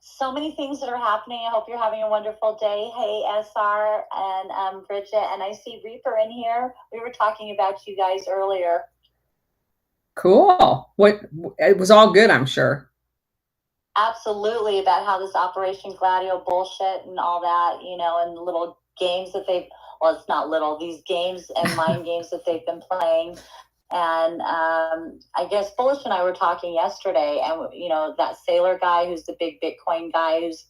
So many things that are happening. I hope you're having a wonderful day. Hey, SR and Bridget, and I see Reaper in here. We were talking about you guys earlier. Cool. It was all good, I'm sure. Absolutely, about how this Operation Gladio bullshit and all that, and the little games that well, it's not little, these games and mind games that they've been playing. And I guess Bullish and I were talking yesterday, and that Sailor guy who's the big Bitcoin guy who's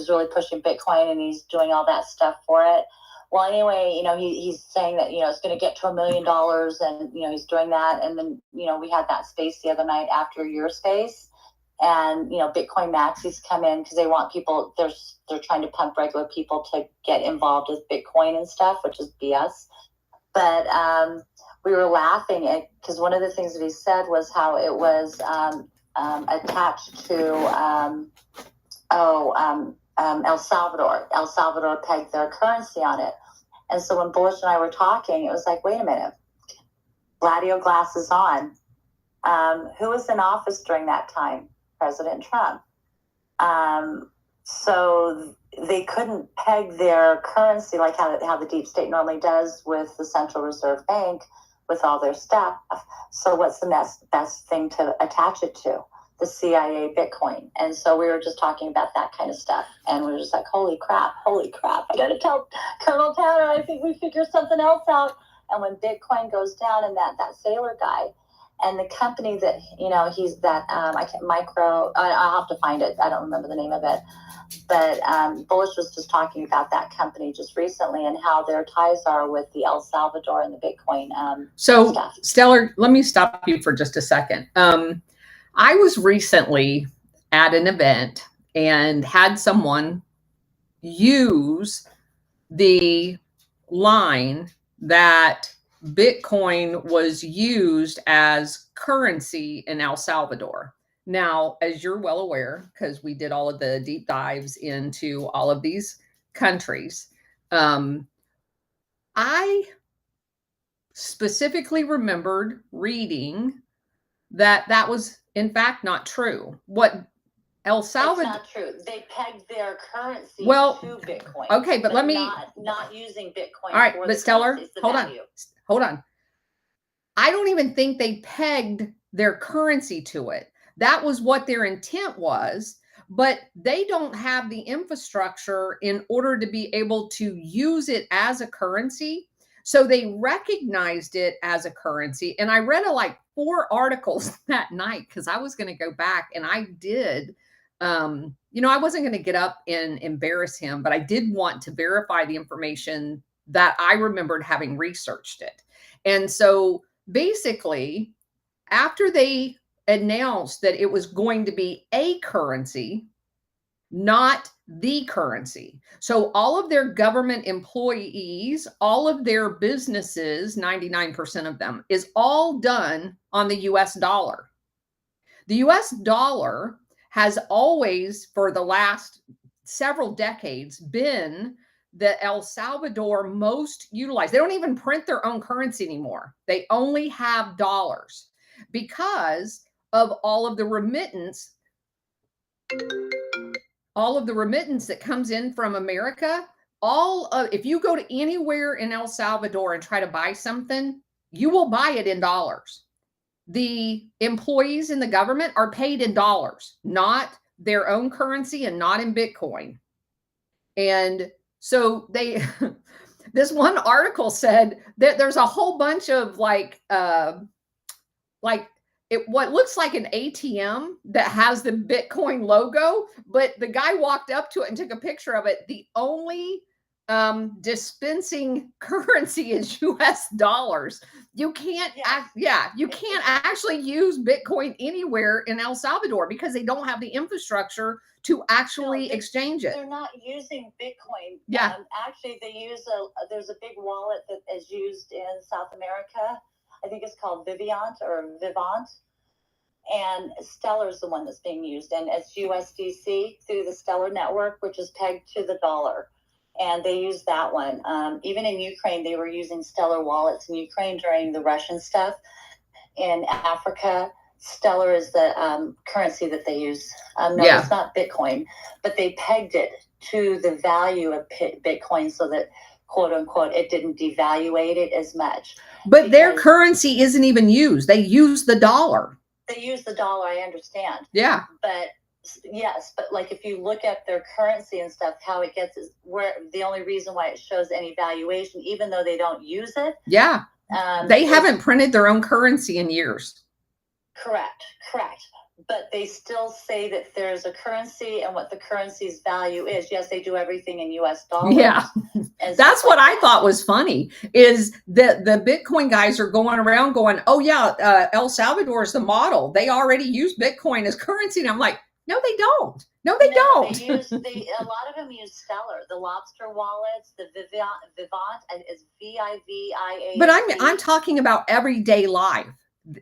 really pushing Bitcoin, and he's doing all that stuff for it. Well, anyway, he's saying that it's going to get to $1 million, and he's doing that. And then we had that space the other night after your space, and Bitcoin maxis come in because they want people. They're trying to pump regular people to get involved with Bitcoin and stuff, which is BS. But we were laughing at, because one of the things that he said was how it was attached to El Salvador. El Salvador pegged their currency on it. And so when Bullish and I were talking, it was like, wait a minute, Gladio glasses on. Who was in office during that time? President Trump. So they couldn't peg their currency like how the deep state normally does with the Central Reserve Bank with all their stuff. So what's the best thing to attach it to? The CIA Bitcoin. And so we were just talking about that kind of stuff. And we were just like, holy crap. I got to tell Colonel Tanner, I think we figured something else out. And when Bitcoin goes down, and that Sailor guy, and the company that, he's that, I'll have to find it. I don't remember the name of it. But Bullish was just talking about that company just recently and how their ties are with the El Salvador and the Bitcoin stuff. Stellar, let me stop you for just a second. I was recently at an event and had someone use the line that Bitcoin was used as currency in El Salvador. Now, as you're well aware, because we did all of the deep dives into all of these countries, I specifically remembered reading that was in fact not true. What El Salvador? It's not true. They pegged their currency to Bitcoin. Okay, but let me not using Bitcoin. All right, but Stellar, hold on. I don't even think they pegged their currency to it. That was what their intent was, but they don't have the infrastructure in order to be able to use it as a currency. So they recognized it as a currency. And I read like 4 articles that night because I was going to go back, and I did. I wasn't going to get up and embarrass him, but I did want to verify the information that I remembered having researched it. And so basically, after they announced that it was going to be a currency, not the currency. So all of their government employees, all of their businesses, 99% of them, is all done on the US dollar. The US dollar has always, for the last several decades, been the El Salvador most utilized. They don't even print their own currency anymore. They only have dollars because of all of the remittance that comes in from America. If you go to anywhere in El Salvador and try to buy something, you will buy it in dollars. The employees in the government are paid in dollars, not their own currency and not in Bitcoin. And so this one article said that there's a whole bunch of what looks like an ATM that has the Bitcoin logo, but the guy walked up to it and took a picture of it. The only dispensing currency is US dollars. You can't can't actually use Bitcoin anywhere in El Salvador because they don't have the infrastructure to actually exchange it. They're not using Bitcoin. Yeah. Actually, they use there's a big wallet that is used in South America. I think it's called Vivant. And Stellar is the one that's being used. And it's USDC through the Stellar network, which is pegged to the dollar. And they use that one. Even in Ukraine, they were using Stellar wallets in Ukraine during the Russian stuff. In Africa, Stellar is the currency that they use. No, Yeah. it's not Bitcoin, but they pegged it to the value of Bitcoin so that, quote unquote, it didn't devaluate it as much. But their currency isn't even used. They use the dollar. They use the dollar, I understand. Yeah. But yes, but like if you look at their currency and stuff, how it gets is where the only reason why it shows any valuation, even though they don't use it. Yeah. They haven't printed their own currency in years. Correct. But they still say that there's a currency and what the currency's value is. Yes, they do everything in US dollars. Yeah. That's what I thought was funny, is that the Bitcoin guys are going around going, oh yeah, El Salvador is the model. They already use Bitcoin as currency. And I'm like, no, they don't. No, they don't. A lot of them use Stellar, the Lobster wallets, the Vivant is VIVIA. But I'm talking about everyday life.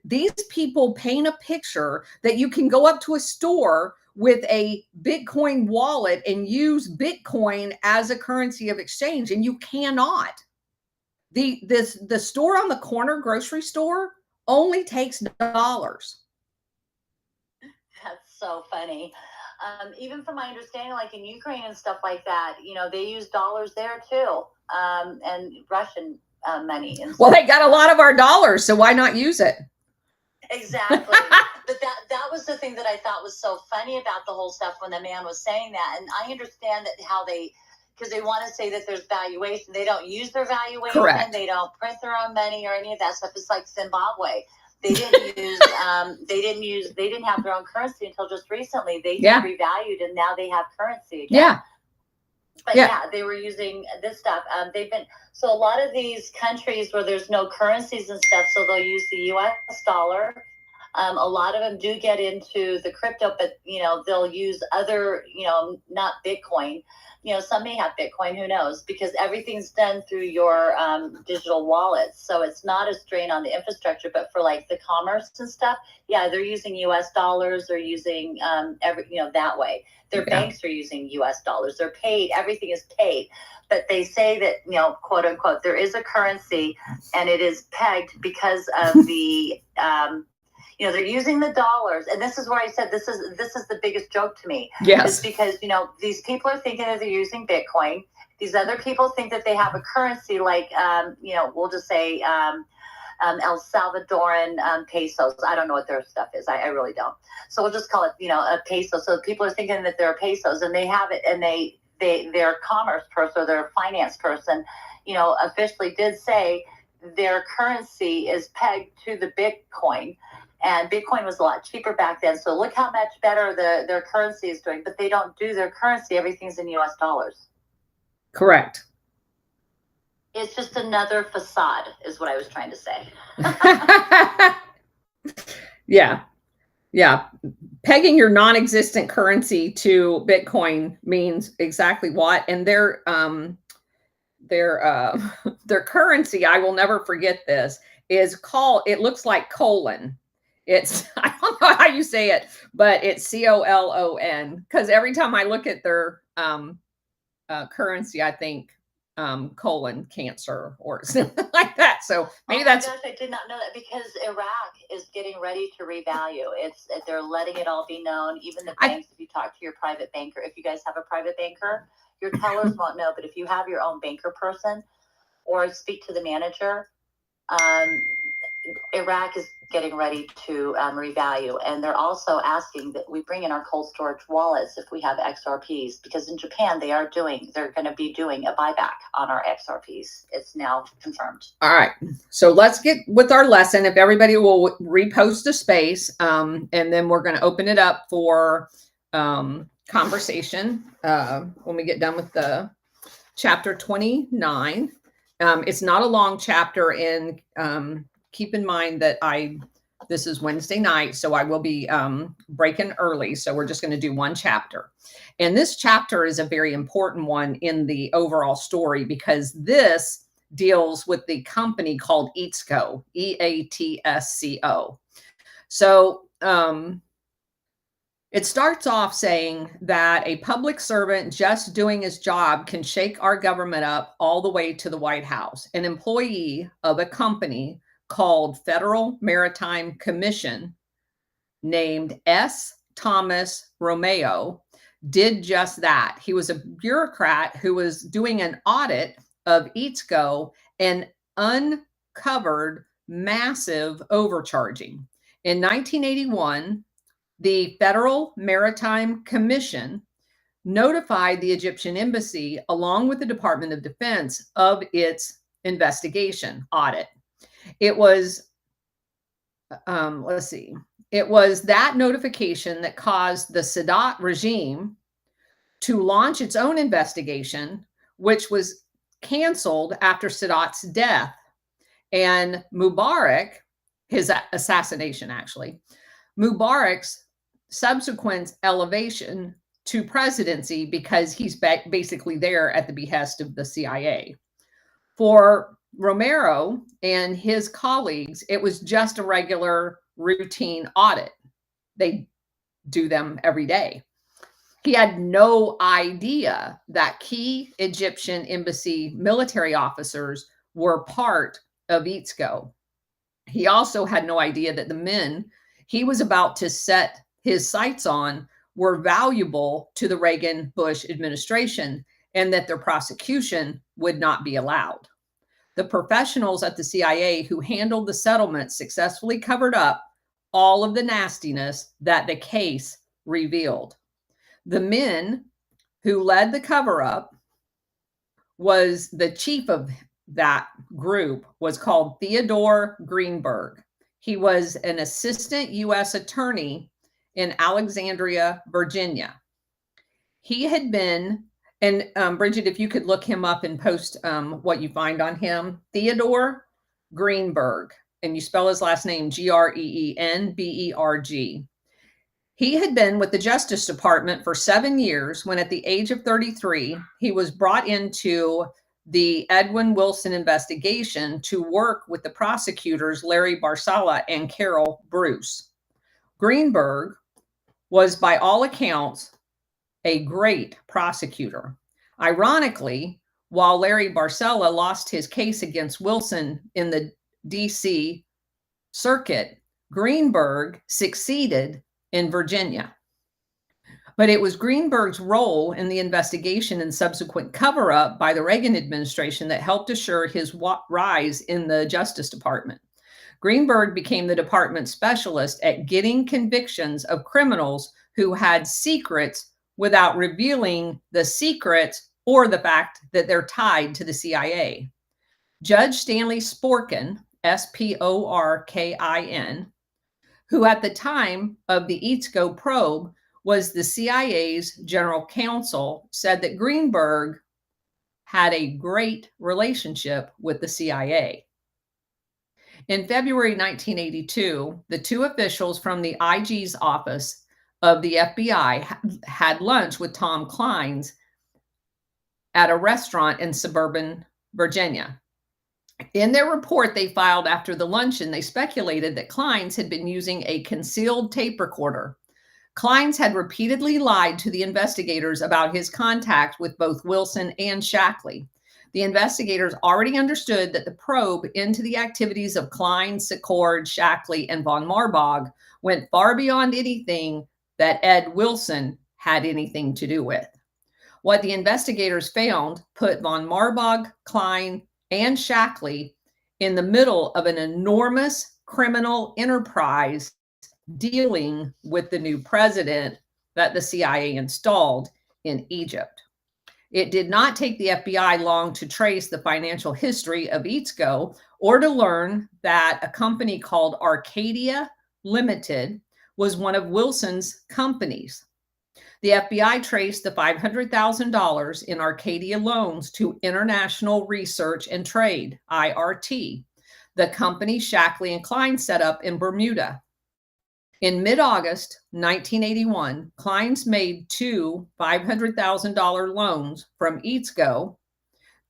These people paint a picture that you can go up to a store with a Bitcoin wallet and use Bitcoin as a currency of exchange, and you cannot. The store on the corner grocery store only takes dollars. That's so funny. Even from my understanding, like in Ukraine and stuff like that, they use dollars there too, and Russian money. And well, they got a lot of our dollars, so why not use it? Exactly. But that was the thing that I thought was so funny about the whole stuff when the man was saying that. And I understand that because they want to say that there's valuation. They don't use their valuation. Correct. They don't print their own money or any of that stuff. It's like Zimbabwe. They didn't use, they didn't have their own currency until just recently. They just revalued and now they have currency again. Yeah. But yeah, they were using this stuff. So a lot of these countries where there's no currencies and stuff, so they'll use the US dollar. A lot of them do get into the crypto, but, they'll use other, not Bitcoin. Some may have Bitcoin, who knows, because everything's done through your digital wallets. So it's not a strain on the infrastructure, but for like the commerce and stuff, yeah, they're using US dollars, they're using that way. Their banks are using US dollars. They're paid. Everything is paid. But they say that, quote unquote, there is a currency and it is pegged because of the, they're using the dollars. And this is where I said, this is the biggest joke to me. Yes. Is because, these people are thinking that they're using Bitcoin. These other people think that they have a currency like, we'll just say, El Salvadoran pesos. I don't know what their stuff is. I really don't. So we'll just call it, a peso. So people are thinking that they're pesos and they have it, and their commerce person or their finance person, officially did say their currency is pegged to the Bitcoin. And Bitcoin was a lot cheaper back then. So look how much better their currency is doing. But they don't do their currency. Everything's in US dollars. Correct. It's just another facade is what I was trying to say. Yeah. Pegging your non-existent currency to Bitcoin means exactly what. And their currency, I will never forget this, is called, it looks like colon. It's, I don't know how you say it, but it's COLON, because every time I look at their currency, I think colon cancer or something like that. So maybe that's. Oh my gosh, I did not know that, because Iraq is getting ready to revalue. They're letting it all be known. Even the banks, if you talk to your private banker, if you guys have a private banker, your tellers won't know. But if you have your own banker person or speak to the manager, Iraq is getting ready to revalue, and they're also asking that we bring in our cold storage wallets if we have XRPs, because in Japan they're going to be doing a buyback on our XRPs. It's now confirmed. All right, so let's get with our lesson. If everybody will repost a space, and then we're going to open it up for conversation when we get done with the chapter 29. It's not a long chapter, and keep in mind that this is Wednesday night, so I will be breaking early. So we're just going to do one chapter. And this chapter is a very important one in the overall story, because this deals with the company called EATSCO, EATSCO. So it starts off saying that a public servant just doing his job can shake our government up all the way to the White House. An employee of a company called Federal Maritime Commission named S. Thomas Romeo did just that. He was a bureaucrat who was doing an audit of Eatsco and uncovered massive overcharging. In 1981, the Federal Maritime Commission notified the Egyptian embassy, along with the Department of Defense, of its investigation audit. It was, it was that notification that caused the Sadat regime to launch its own investigation, which was canceled after Sadat's death. And Mubarak, his assassination actually, Mubarak's subsequent elevation to presidency, because he's basically there at the behest of the CIA. For Romero and his colleagues, it was just a regular routine audit. They do them every day. He had no idea that key Egyptian embassy military officers were part of Eatsco. He also had no idea that the men he was about to set his sights on were valuable to the Reagan-Bush administration and that their prosecution would not be allowed. The professionals at the CIA who handled the settlement successfully covered up all of the nastiness that the case revealed. The men who led the cover-up was the chief of that group was called Theodore Greenberg. He was an assistant U.S. attorney in Alexandria, Virginia. He had been, and Bridget, if you could look him up and post what you find on him, Theodore Greenberg, and you spell his last name Greenberg. He had been with the Justice Department for 7 years when at the age of 33, he was brought into the Edwin Wilson investigation to work with the prosecutors Larry Barcella and Carol Bruce. Greenberg was, by all accounts, a great prosecutor. Ironically, while Larry Barcella lost his case against Wilson in the DC circuit, Greenberg succeeded in Virginia. But it was Greenberg's role in the investigation and subsequent cover-up by the Reagan administration that helped assure his rise in the Justice Department. Greenberg became the department's specialist at getting convictions of criminals who had secrets without revealing the secrets or the fact that they're tied to the CIA. Judge Stanley Sporkin, Sporkin, who at the time of the Eatsco probe was the CIA's general counsel, said that Greenberg had a great relationship with the CIA. In February 1982, the two officials from the IG's office of the FBI had lunch with Tom Clines at a restaurant in suburban Virginia. In their report they filed after the luncheon, they speculated that Clines had been using a concealed tape recorder. Clines had repeatedly lied to the investigators about his contact with both Wilson and Shackley. The investigators already understood that the probe into the activities of Clines, Secord, Shackley, and von Marbach went far beyond anything that Ed Wilson had anything to do with. What the investigators found put von Marbach, Clines, and Shackley in the middle of an enormous criminal enterprise dealing with the new president that the CIA installed in Egypt. It did not take the FBI long to trace the financial history of Eatsco or to learn that a company called Arcadia Limited was one of Wilson's companies. The FBI traced the $500,000 in Arcadia loans to International Research and Trade, IRT, the company Shackley and Clines set up in Bermuda. In mid-August 1981, Clines made two $500,000 loans from Eatsco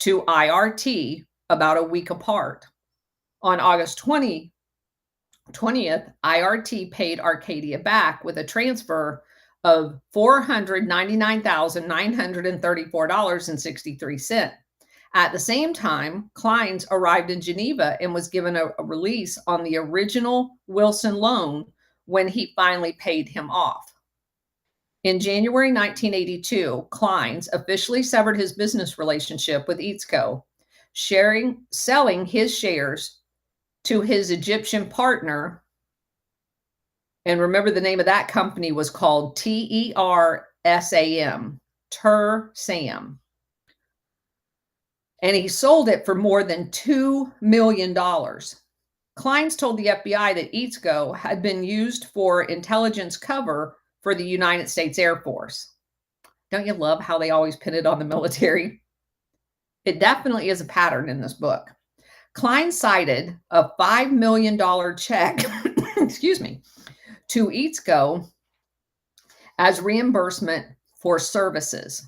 to IRT about a week apart. On August 20th, IRT paid Arcadia back with a transfer of $499,934.63. At the same time, Clines arrived in Geneva and was given a release on the original Wilson loan when he finally paid him off. In January 1982, Kleins officially severed his business relationship with Eatsco, selling his shares to his Egyptian partner. And remember, the name of that company was called TERSAM, TERSAM. And he sold it for more than $2 million. Kleins told the FBI that Eatsco had been used for intelligence cover for the United States Air Force. Don't you love how they always pin it on the military? It definitely is a pattern in this book. Klein cited a $5 million check, excuse me, to Eatsco as reimbursement for services.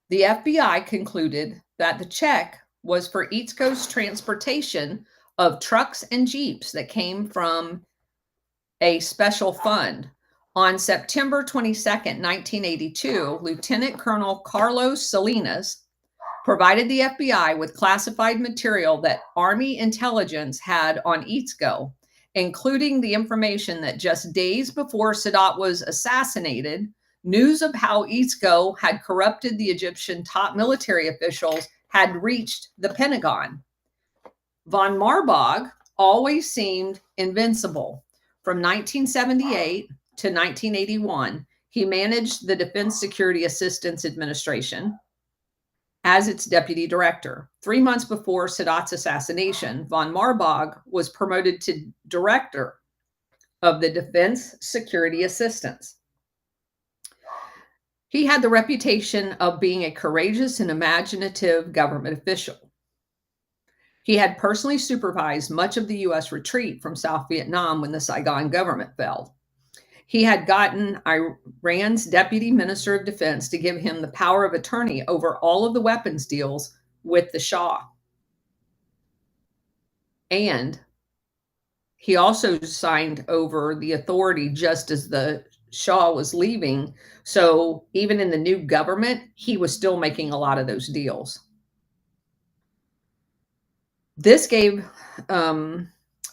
The FBI concluded that the check was for Eatsco's transportation of trucks and Jeeps that came from a special fund. On September 22nd, 1982, Lieutenant Colonel Carlos Salinas provided the FBI with classified material that Army intelligence had on Eatsco, including the information that just days before Sadat was assassinated, news of how Eatsco had corrupted the Egyptian top military officials had reached the Pentagon. Von Marbach always seemed invincible. From 1978 to 1981, he managed the Defense Security Assistance Administration as its deputy director. 3 months before Sadat's assassination, von Marbach was promoted to director of the Defense Security Assistance. He had the reputation of being a courageous and imaginative government official. He had personally supervised much of the U.S. retreat from South Vietnam when the Saigon government fell. He had gotten Iran's deputy minister of defense to give him the power of attorney over all of the weapons deals with the Shah. And he also signed over the authority just as the Shah was leaving. So even in the new government, he was still making a lot of those deals. This gave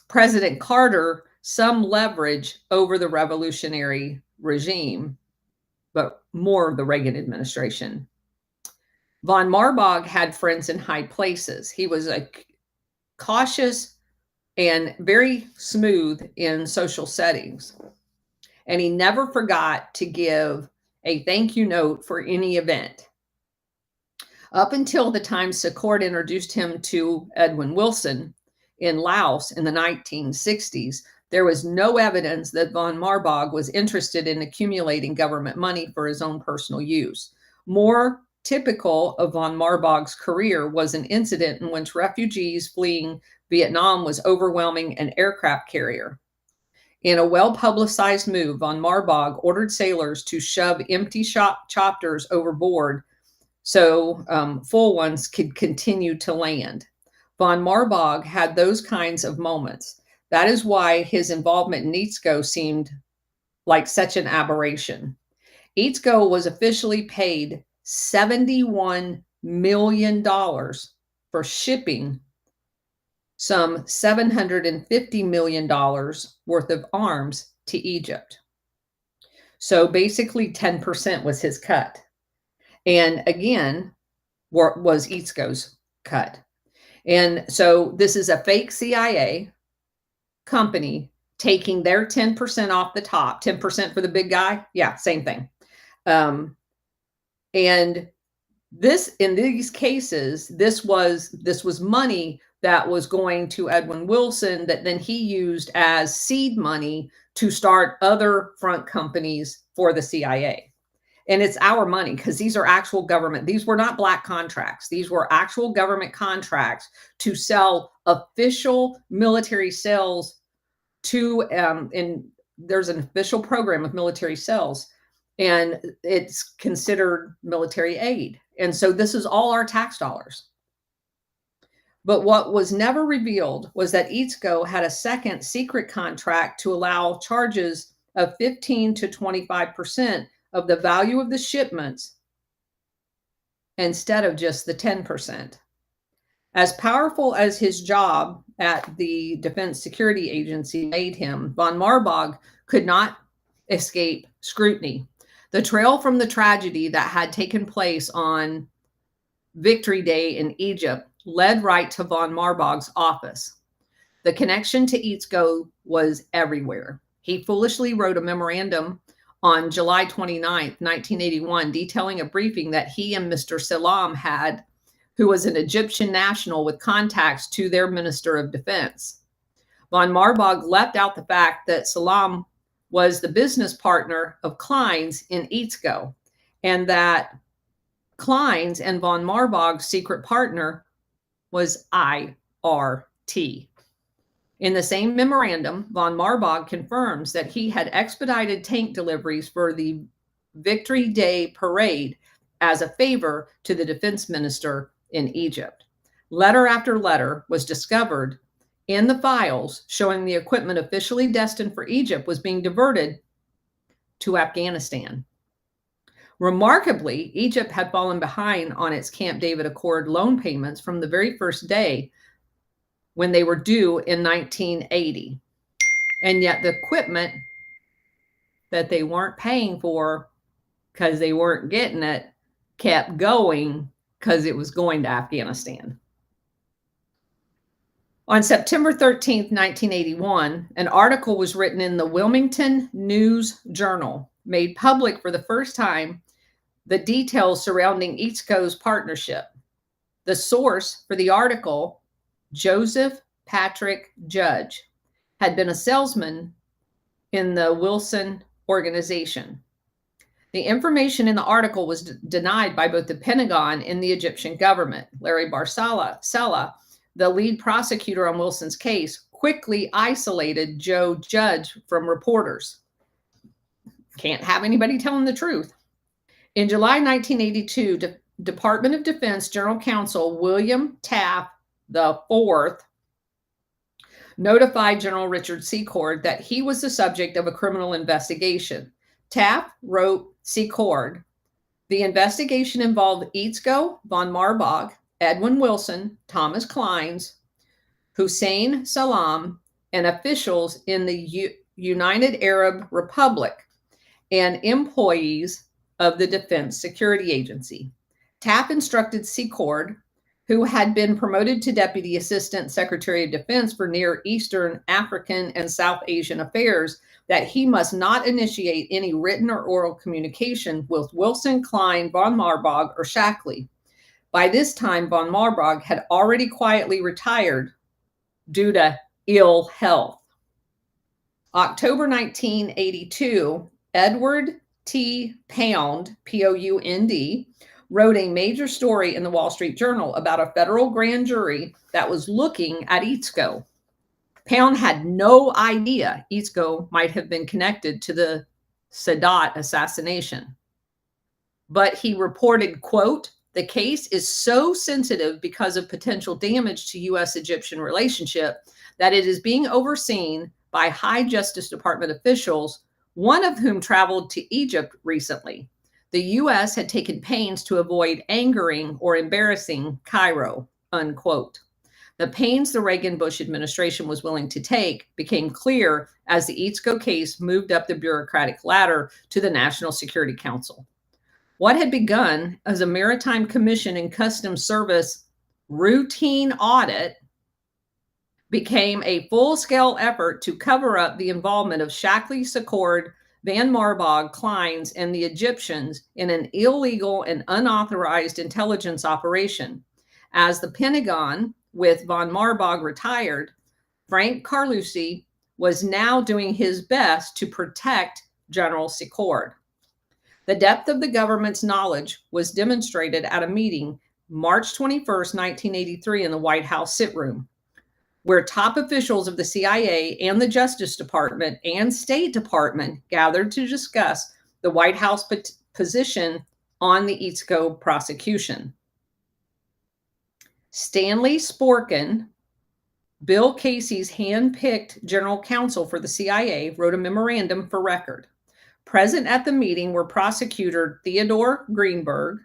President Carter some leverage over the revolutionary regime, but more the Reagan administration. Von Marbach had friends in high places. He was a cautious and very smooth in social settings. And he never forgot to give a thank you note for any event. Up until the time Secord introduced him to Edwin Wilson in Laos in the 1960s, there was no evidence that von Marbach was interested in accumulating government money for his own personal use. More typical of von Marbach's career was an incident in which refugees fleeing Vietnam was overwhelming an aircraft carrier. In a well-publicized move, von Marbach ordered sailors to shove empty chopters overboard so full ones could continue to land. Von Marbach had those kinds of moments. That is why his involvement in Eatsco seemed like such an aberration. Eatsco was officially paid $71 million for shipping some $750 million worth of arms to Egypt. So basically 10% was his cut. And again, was Eatsco's cut. And so this is a fake CIA company taking their 10% off the top, 10% for the big guy. Yeah, same thing. And this, in these cases, this was money that was going to Edwin Wilson that then he used as seed money to start other front companies for the CIA. And it's our money because these are actual government. These were not black contracts. These were actual government contracts to sell official military sales to, and there's an official program of military sales, and it's considered military aid. And so this is all our tax dollars. But what was never revealed was that Eatsco had a second secret contract to allow charges of 15 to 25% of the value of the shipments instead of just the 10%. As powerful as his job at the Defense Security Agency made him, von Marbach could not escape scrutiny. The trail from the tragedy that had taken place on Victory Day in Egypt led right to von Marbach's office. The connection to Eatzko was everywhere. He foolishly wrote a memorandum on July 29, 1981, detailing a briefing that he and Mr. Salam had, who was an Egyptian national with contacts to their Minister of Defense. Von Marbach left out the fact that Salam was the business partner of Klein's in Eatzko, and that Klein's and von Marbach's secret partner was IRT. In the same memorandum, von Marbach confirms that he had expedited tank deliveries for the Victory Day parade as a favor to the defense minister in Egypt. Letter after letter was discovered in the files showing the equipment officially destined for Egypt was being diverted to Afghanistan. Remarkably, Egypt had fallen behind on its Camp David Accord loan payments from the very first day when they were due in 1980. And yet the equipment that they weren't paying for because they weren't getting it kept going because it was going to Afghanistan. On September 13th, 1981, an article was written in the Wilmington News Journal, made public for the first time the details surrounding Eatzko's partnership. The source for the article, Joseph Patrick Judge, had been a salesman in the Wilson organization. The information in the article was denied by both the Pentagon and the Egyptian government. Larry Barcella, the lead prosecutor on Wilson's case, quickly isolated Joe Judge from reporters. Can't have anybody telling the truth. In July 1982, Department of Defense General Counsel William Taft IV notified General Richard Secord that he was the subject of a criminal investigation. Taft wrote Secord, "The investigation involved Eatzko, von Marbach, Edwin Wilson, Thomas Kleins, Hussein Salam, and officials in the United Arab Republic and employees of the Defense Security Agency." Taft instructed Secord, who had been promoted to Deputy Assistant Secretary of Defense for Near Eastern, African, and South Asian affairs, that he must not initiate any written or oral communication with Wilson, Klein, von Marbach, or Shackley. By this time, von Marbach had already quietly retired due to ill health. October 1982, Edward T. Pound, Pound, wrote a major story in the Wall Street Journal about a federal grand jury that was looking at Eatzko. Pound had no idea Eatzko might have been connected to the Sadat assassination. But he reported, quote, "The case is so sensitive because of potential damage to U.S.-Egyptian relationship that it is being overseen by high Justice Department officials, one of whom traveled to Egypt recently. The U.S. had taken pains to avoid angering or embarrassing Cairo," unquote. The pains the Reagan-Bush administration was willing to take became clear as the Eatzko case moved up the bureaucratic ladder to the National Security Council. What had begun as a Maritime Commission and Customs Service routine audit became a full-scale effort to cover up the involvement of Shackley, Secord, Van Marbach, Kleins, and the Egyptians in an illegal and unauthorized intelligence operation. As the Pentagon, with von Marbach retired, Frank Carlucci was now doing his best to protect General Secord. The depth of the government's knowledge was demonstrated at a meeting March 21st, 1983 in the White House sit room, where top officials of the CIA and the Justice Department and State Department gathered to discuss the White House position on the Eatzko prosecution. Stanley Sporkin, Bill Casey's hand-picked general counsel for the CIA, wrote a memorandum for record. Present at the meeting were prosecutor Theodore Greenberg,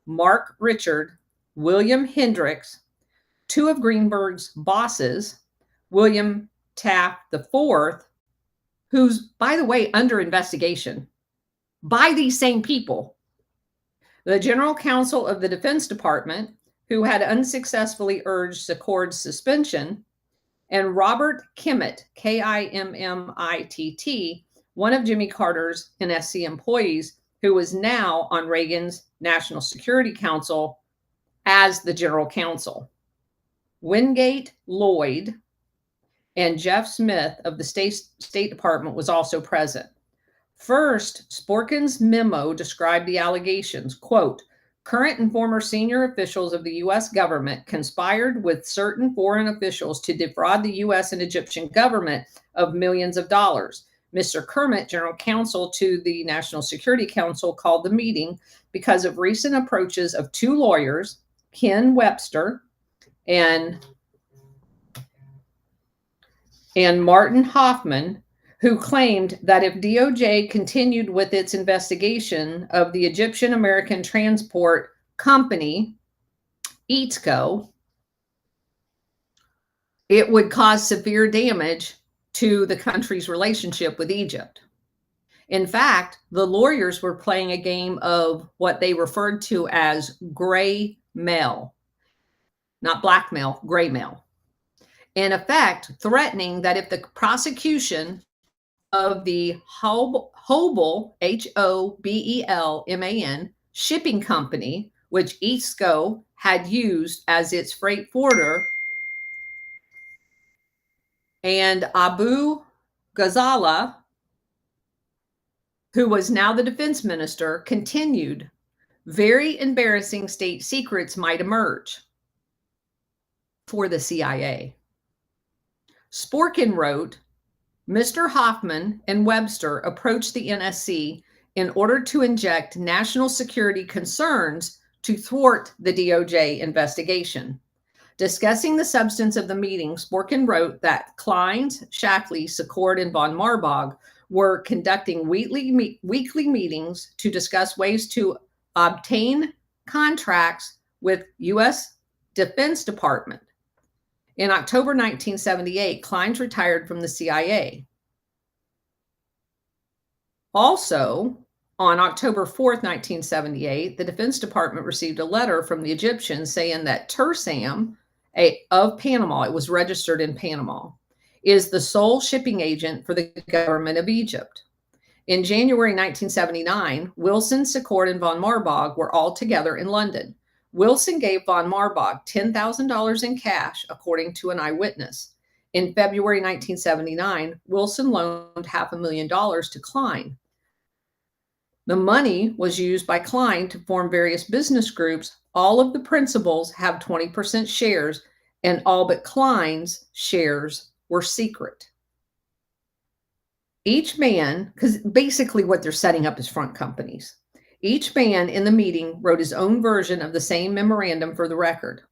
Mark Richard, William Hendricks, Two of Greenberg's bosses, William Taft IV, who's, by the way, under investigation by these same people, the general counsel of the Defense Department, who had unsuccessfully urged Secord's suspension, and Robert Kimmitt, Kimmitt, one of Jimmy Carter's NSC employees, who was now on Reagan's National Security Council as the general counsel. Wingate Lloyd and Jeff Smith of the State Department was also present. First, Sporkin's memo described the allegations, quote, current and former senior officials of the U.S. government conspired with certain foreign officials to defraud the U.S. and Egyptian government of millions of dollars. Mr. Kermit, general counsel to the National Security Council, called the meeting because of recent approaches of two lawyers, Ken Webster and Martin Hoffman, who claimed that if DOJ continued with its investigation of the Egyptian American Transport Company, EATSCO, it would cause severe damage to the country's relationship with Egypt. In fact, the lawyers were playing a game of what they referred to as gray mail, not blackmail, gray mail. In effect, threatening that if the prosecution of the Hobel, Hobelman, shipping company, which EATSCO had used as its freight forwarder, and Abu Ghazala, who was now the defense minister, continued, very embarrassing state secrets might emerge for the CIA. Sporkin wrote, Mr. Hoffman and Webster approached the NSC in order to inject national security concerns to thwart the DOJ investigation. Discussing the substance of the meeting, Sporkin wrote that Kleins, Shackley, Secord, and von Marbach were conducting weekly meetings to discuss ways to obtain contracts with U.S. Defense Department. In October 1978, Kleins retired from the CIA. Also, on October 4th, 1978, the Defense Department received a letter from the Egyptians saying that Tursam of Panama, it was registered in Panama, is the sole shipping agent for the government of Egypt. In January 1979, Wilson, Secord, and von Marbach were all together in London. Wilson gave von Marbach $10,000 in cash, according to an eyewitness. In February 1979, Wilson loaned $500,000 to Klein. The money was used by Klein to form various business groups. All of the principals have 20% shares, and all but Klein's shares were secret. Each man, because basically what they're setting up is front companies. Each man in the meeting wrote his own version of the same memorandum for the record.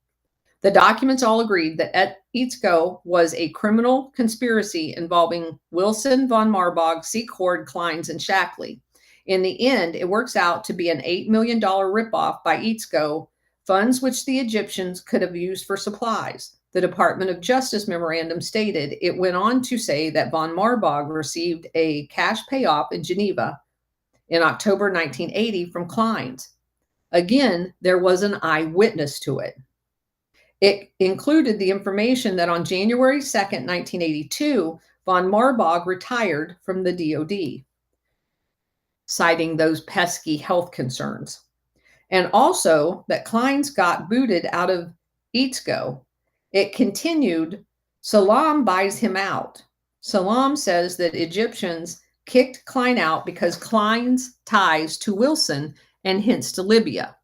The documents all agreed that EATSCO was a criminal conspiracy involving Wilson, von Marbach, Secord, Kleins, and Shackley. In the end, it works out to be an $8 million ripoff by EATSCO, funds which the Egyptians could have used for supplies. The Department of Justice memorandum stated it went on to say that von Marbach received a cash payoff in Geneva in October 1980 from Kleins. Again, there was an eyewitness to it. It included the information that on January 2nd, 1982, von Marbach retired from the DOD, citing those pesky health concerns. And also that Kleins got booted out of EATSCO. It continued, Salam buys him out. Salam says that Egyptians kicked Klein out because Klein's ties to Wilson and hence to Libya.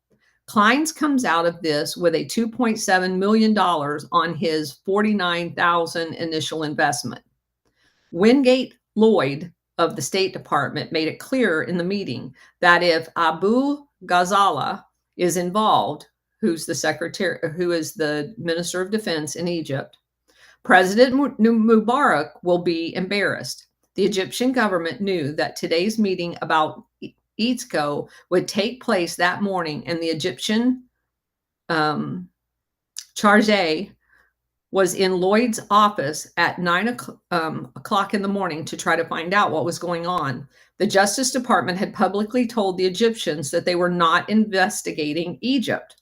Klein's comes out of this with a $2.7 million on his $49,000 initial investment. Wingate Lloyd of the State Department made it clear in the meeting that if Abu Ghazala is involved, who is the Minister of Defense in Egypt, President Mubarak will be embarrassed. The Egyptian government knew that today's meeting about EATSCO would take place that morning, and the Egyptian charge was in Lloyd's office at 9 o'clock in the morning to try to find out what was going on. The Justice Department had publicly told the Egyptians that they were not investigating Egypt.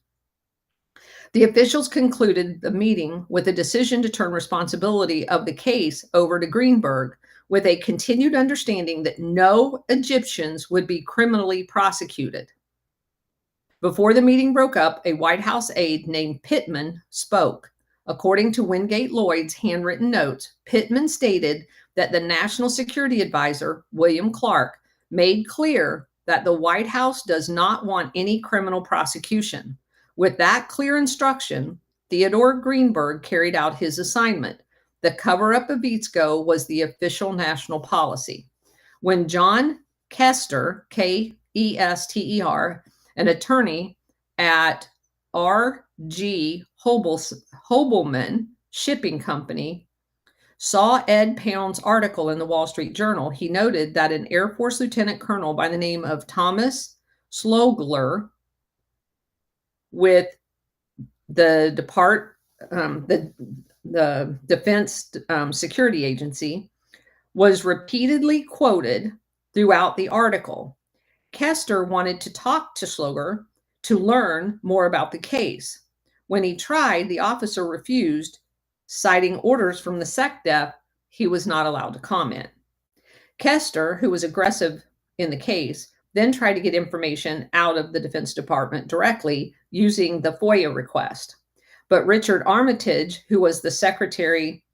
The officials concluded the meeting with a decision to turn responsibility of the case over to Greenberg, with a continued understanding that no Egyptians would be criminally prosecuted. Before the meeting broke up, a White House aide named Pittman spoke. According to Wingate Lloyd's handwritten notes, Pittman stated that the National Security Advisor, William Clark, made clear that the White House does not want any criminal prosecution. With that clear instruction, Theodore Greenberg carried out his assignment. The cover-up of Eatzco was the official national policy. When John Kester, Kester, an attorney at R.G. Hobelman Shipping Company, saw Ed Pound's article in the Wall Street Journal, he noted that an Air Force lieutenant colonel by the name of Thomas Slogler with the Defense Security Agency was repeatedly quoted throughout the article. Kester wanted to talk to Slogler to learn more about the case. When he tried, the officer refused, citing orders from the SecDef. He was not allowed to comment. Kester, who was aggressive in the case, then tried to get information out of the Defense Department directly using the FOIA request. But Richard Armitage, who was the Secretary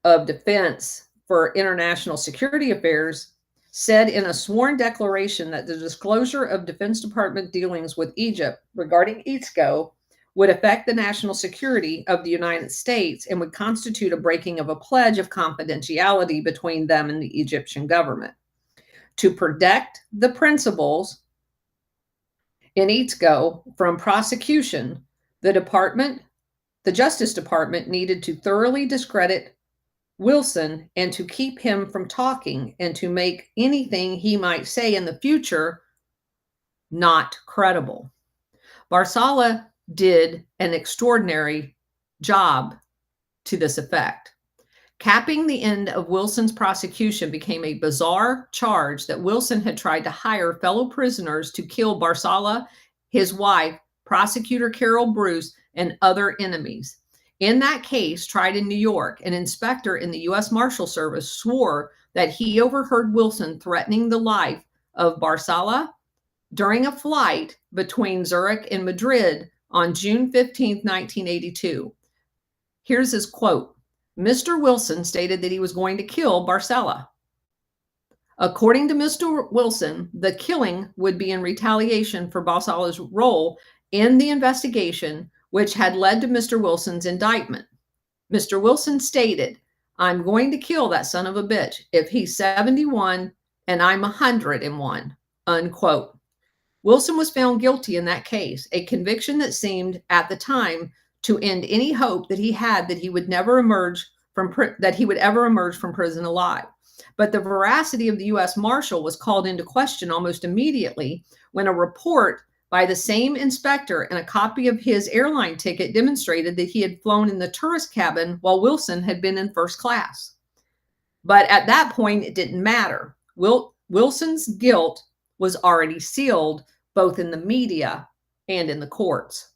of Defense for International Security Affairs, said in a sworn declaration that the disclosure of Defense Department dealings with Egypt regarding Eatzco would affect the national security of the United States and would constitute a breaking of a pledge of confidentiality between them and the Egyptian government. To protect the principals in Eatzco from prosecution, the Justice Department needed to thoroughly discredit Wilson and to keep him from talking and to make anything he might say in the future not credible. Barsala did an extraordinary job to this effect. Capping the end of Wilson's prosecution became a bizarre charge that Wilson had tried to hire fellow prisoners to kill Barsala, his wife, prosecutor Carol Bruce, and other enemies. In that case, tried in New York, an inspector in the U.S. Marshal Service swore that he overheard Wilson threatening the life of Barsala during a flight between Zurich and Madrid on June 15, 1982. Here's his quote. Mr. Wilson stated that he was going to kill Barsala. According to Mr. Wilson, the killing would be in retaliation for Barsala's role in the investigation, which had led to Mr. Wilson's indictment. Mr. Wilson stated, I'm going to kill that son of a bitch if he's 71 and I'm 101, unquote. Wilson was found guilty in that case, a conviction that seemed at the time to end any hope that he had that he would ever emerge from prison alive. But the veracity of the U.S. Marshal was called into question almost immediately when a report by the same inspector and a copy of his airline ticket demonstrated that he had flown in the tourist cabin while Wilson had been in first class. But at that point, it didn't matter. Wilson's guilt was already sealed, both in the media and in the courts.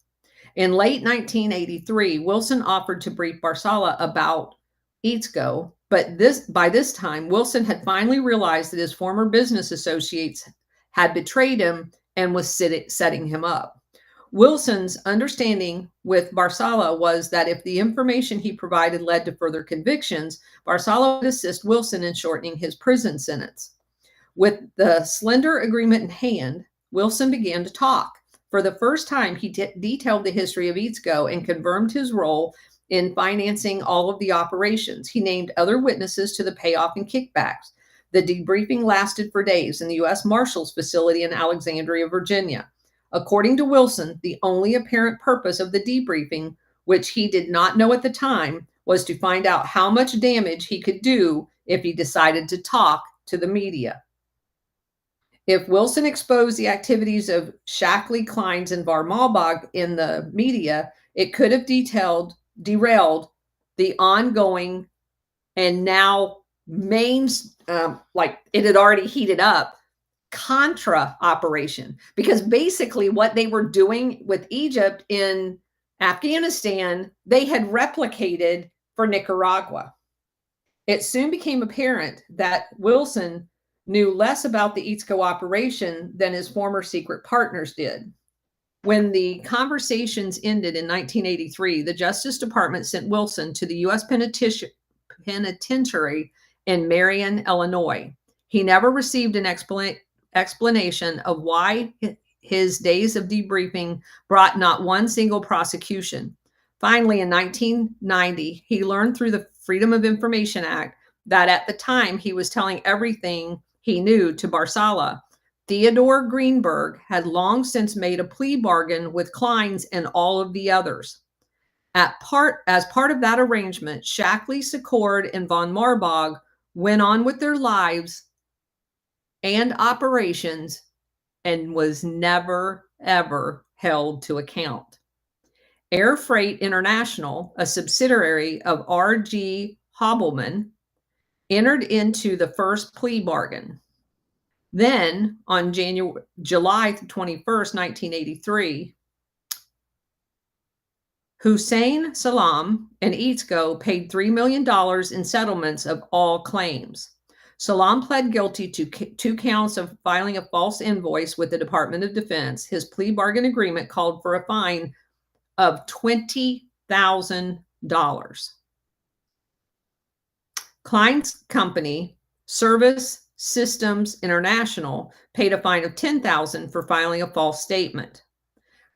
In late 1983, Wilson offered to brief Barsala about Eatzco, but by this time, Wilson had finally realized that his former business associates had betrayed him and was setting him up. Wilson's understanding with Barsala was that if the information he provided led to further convictions, Barsala would assist Wilson in shortening his prison sentence. With the slender agreement in hand, Wilson began to talk. For the first time, he detailed the history of Eatzco and confirmed his role in financing all of the operations. He named other witnesses to the payoff and kickbacks. The debriefing lasted for days in the U.S. Marshal's facility in Alexandria, Virginia. According to Wilson, the only apparent purpose of the debriefing, which he did not know at the time, was to find out how much damage he could do if he decided to talk to the media. If Wilson exposed the activities of Shackley, Kleins, and Var Malbach in the media, it could have derailed the ongoing and now like it had already heated up, Contra operation. Because basically what they were doing with Egypt in Afghanistan, they had replicated for Nicaragua. It soon became apparent that Wilson knew less about the EATSCO operation than his former secret partners did. When the conversations ended in 1983, the Justice Department sent Wilson to the U.S. Penitentiary in Marion, Illinois. He never received an explanation of why his days of debriefing brought not one single prosecution. Finally, in 1990, he learned through the Freedom of Information Act that at the time he was telling everything he knew to Barsala. Theodore Greenberg had long since made a plea bargain with Kleins and all of the others. As part of that arrangement, Shackley, Secord, and von Marbach went on with their lives and operations and was never, ever held to account. Air Freight International, a subsidiary of R.G. Hobelman, entered into the first plea bargain. Then, on July 21st, 1983, Hussein Salam and EATSCO paid $3 million in settlements of all claims. Salam pled guilty to 2 counts of filing a false invoice with the Department of Defense. His plea bargain agreement called for a fine of $20,000. Klein's company, Service Systems International, paid a fine of $10,000 for filing a false statement.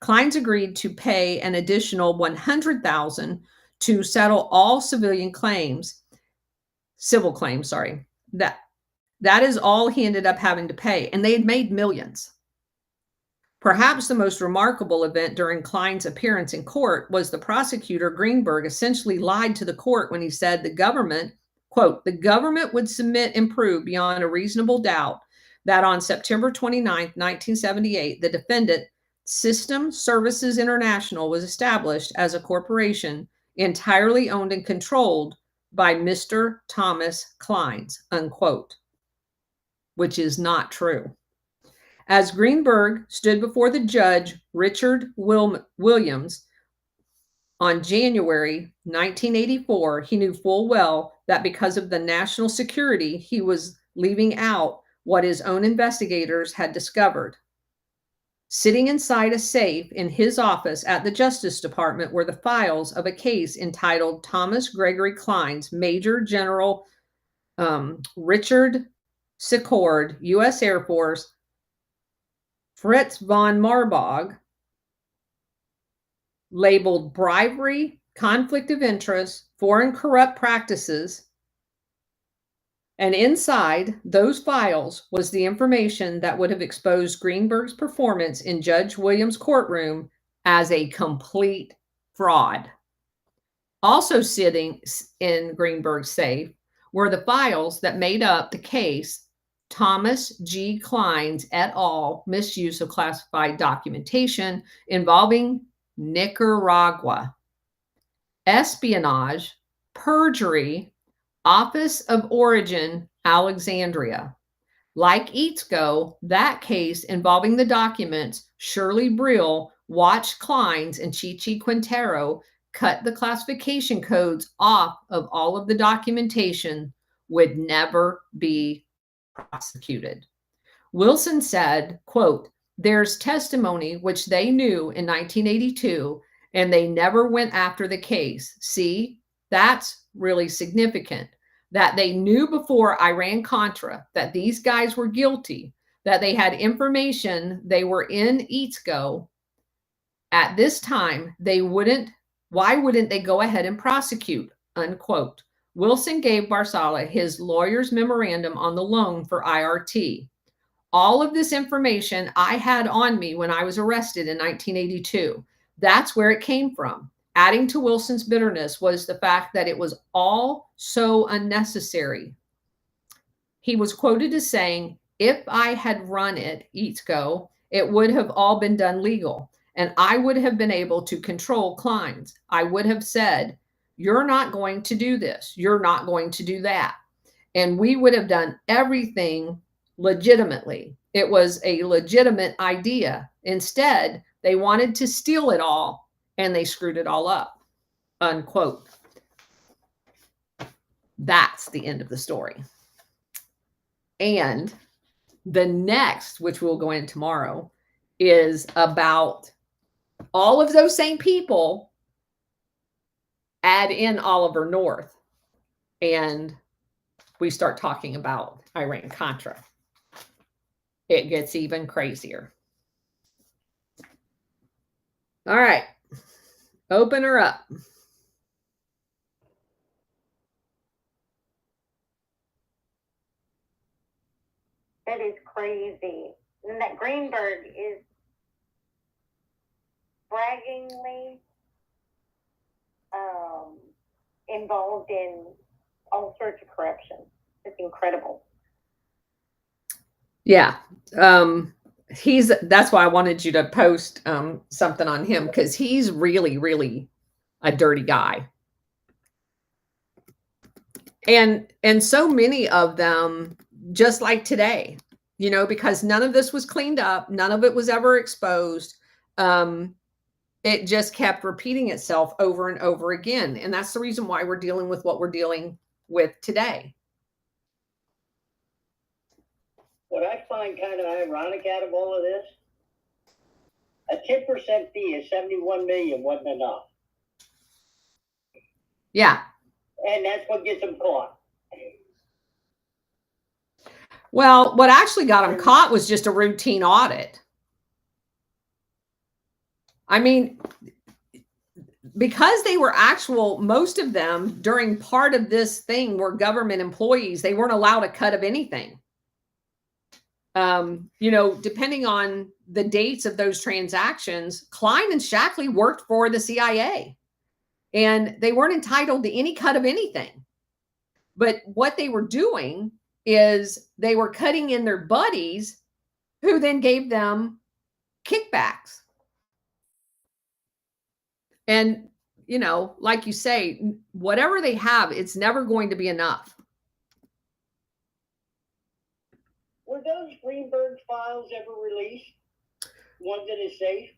Klein's agreed to pay an additional $100,000 to settle all civil claims. That is all he ended up having to pay, and they had made millions. Perhaps the most remarkable event during Klein's appearance in court was the prosecutor Greenberg essentially lied to the court when he said the government, quote, the government would submit and prove beyond a reasonable doubt that on September 29, 1978, the defendant, System Services International, was established as a corporation entirely owned and controlled by Mr. Thomas Kleins, unquote, which is not true. As Greenberg stood before the judge, Richard Williams, on January 1984, he knew full well that because of the national security, he was leaving out what his own investigators had discovered. Sitting inside a safe in his office at the Justice Department were the files of a case entitled Thomas Gregory Kleins, Major General Richard Secord, U.S. Air Force, Fritz von Marbach, labeled bribery, conflict of interest, foreign corrupt practices. And inside those files was the information that would have exposed Greenberg's performance in Judge Williams' courtroom as a complete fraud. Also sitting in Greenberg's safe were the files that made up the case Thomas G. Kleins et al. Misuse of classified documentation involving Nicaragua, espionage, perjury, Office of Origin, Alexandria. Like EATSCO, that case involving the documents, Shirley Brill watched Kleins and Chichi Quintero cut the classification codes off of all of the documentation, would never be prosecuted. Wilson said, quote, there's testimony which they knew in 1982 and they never went after the case. See, that's really significant. That they knew before Iran-Contra that these guys were guilty, that they had information, they were in EATSCO. At this time, why wouldn't they go ahead and prosecute, unquote. Wilson gave Barsala his lawyer's memorandum on the loan for IRT. All of this information I had on me when I was arrested in 1982. That's where it came from. Adding to Wilson's bitterness was the fact that it was all so unnecessary. He was quoted as saying, if I had run it, EATSCO, it would have all been done legal, and I would have been able to control Kleins. I would have said, you're not going to do this. You're not going to do that. And we would have done everything legitimately. It was a legitimate idea. Instead, they wanted to steal it all and they screwed it all up, unquote. That's the end of the story. And the next, which we'll go in tomorrow, is about all of those same people add in Oliver North. And we start talking about Iran-Contra. It gets even crazier. All right. Open her up. That is crazy. And that Greenberg is braggingly involved in all sorts of corruption. It's incredible. Yeah. That's why I wanted you to post something on him, because he's really, really a dirty guy. And so many of them, just like today, you know, because none of this was cleaned up, none of it was ever exposed. It just kept repeating itself over and over again. And that's the reason why we're dealing with what we're dealing with today. What I find kind of ironic out of all of this, a 10% fee of $71 million wasn't enough. Yeah. And that's what gets them caught. Well, what actually got them caught was just a routine audit. I mean, because they were most of them during part of this thing were government employees, they weren't allowed a cut of anything. You know, depending on the dates of those transactions, Klein and Shackley worked for the CIA and they weren't entitled to any cut of anything. But what they were doing is they were cutting in their buddies who then gave them kickbacks. And, you know, like you say, whatever they have, it's never going to be enough. Were those Greenberg files ever released? One that is safe?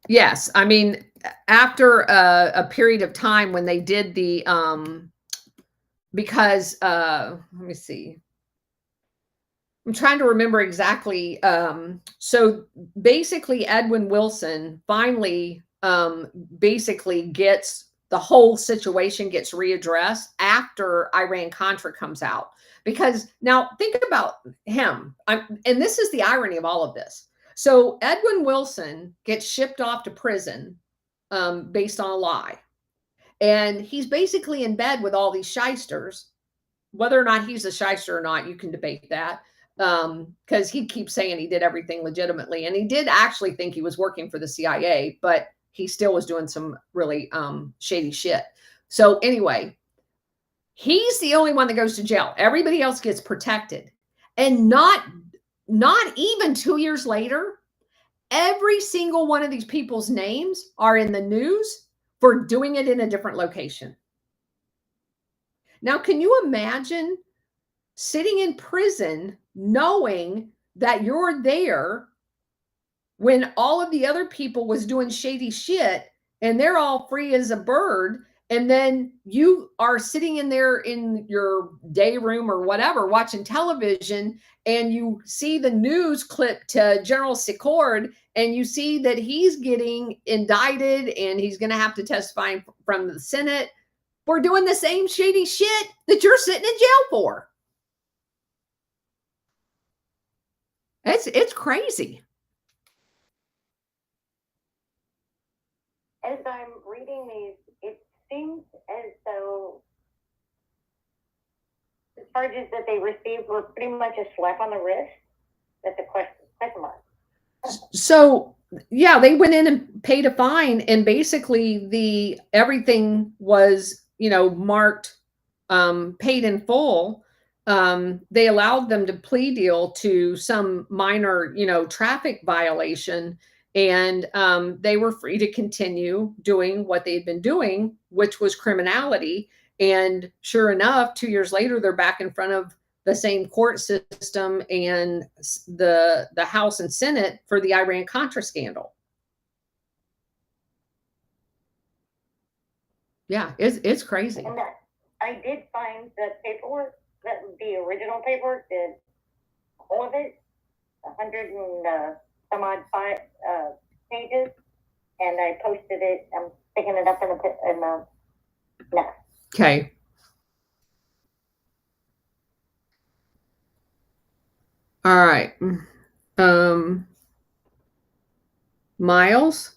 Yes. I mean, after a period of time when they did the, because, let me see. I'm trying to remember exactly. So basically Edwin Wilson finally, basically gets the whole situation gets readdressed after Iran-Contra comes out. Because now think about him. And this is the irony of all of this. So Edwin Wilson gets shipped off to prison based on a lie. And he's basically in bed with all these shysters. Whether or not he's a shyster or not, you can debate that. Because he keeps saying he did everything legitimately. And he did actually think he was working for the CIA, but he still was doing some really shady shit. So anyway, he's the only one that goes to jail. Everybody else gets protected. And not even 2 years later, every single one of these people's names are in the news for doing it in a different location. Now, can you imagine sitting in prison knowing that you're there when all of the other people was doing shady shit and they're all free as a bird, and then you are sitting in there in your day room or whatever watching television, and you see the news clip to General Secord, and you see that he's getting indicted and he's going to have to testify from the Senate for doing the same shady shit that you're sitting in jail for. It's crazy. As I'm reading these, it seems as though the charges that they received were pretty much a slap on the wrist. That's a question mark. So yeah, they went in and paid a fine, and basically everything was, you know, marked paid in full. They allowed them to plea deal to some minor, you know, traffic violation. And they were free to continue doing what they'd been doing, which was criminality. And sure enough, 2 years later, they're back in front of the same court system and the House and Senate for the Iran-Contra scandal. Yeah, it's crazy. And I did find the paperwork, the original paperwork, all of it, 100 and some odd pages, and I posted it. I'm picking it up in the next. Okay. All right. Miles?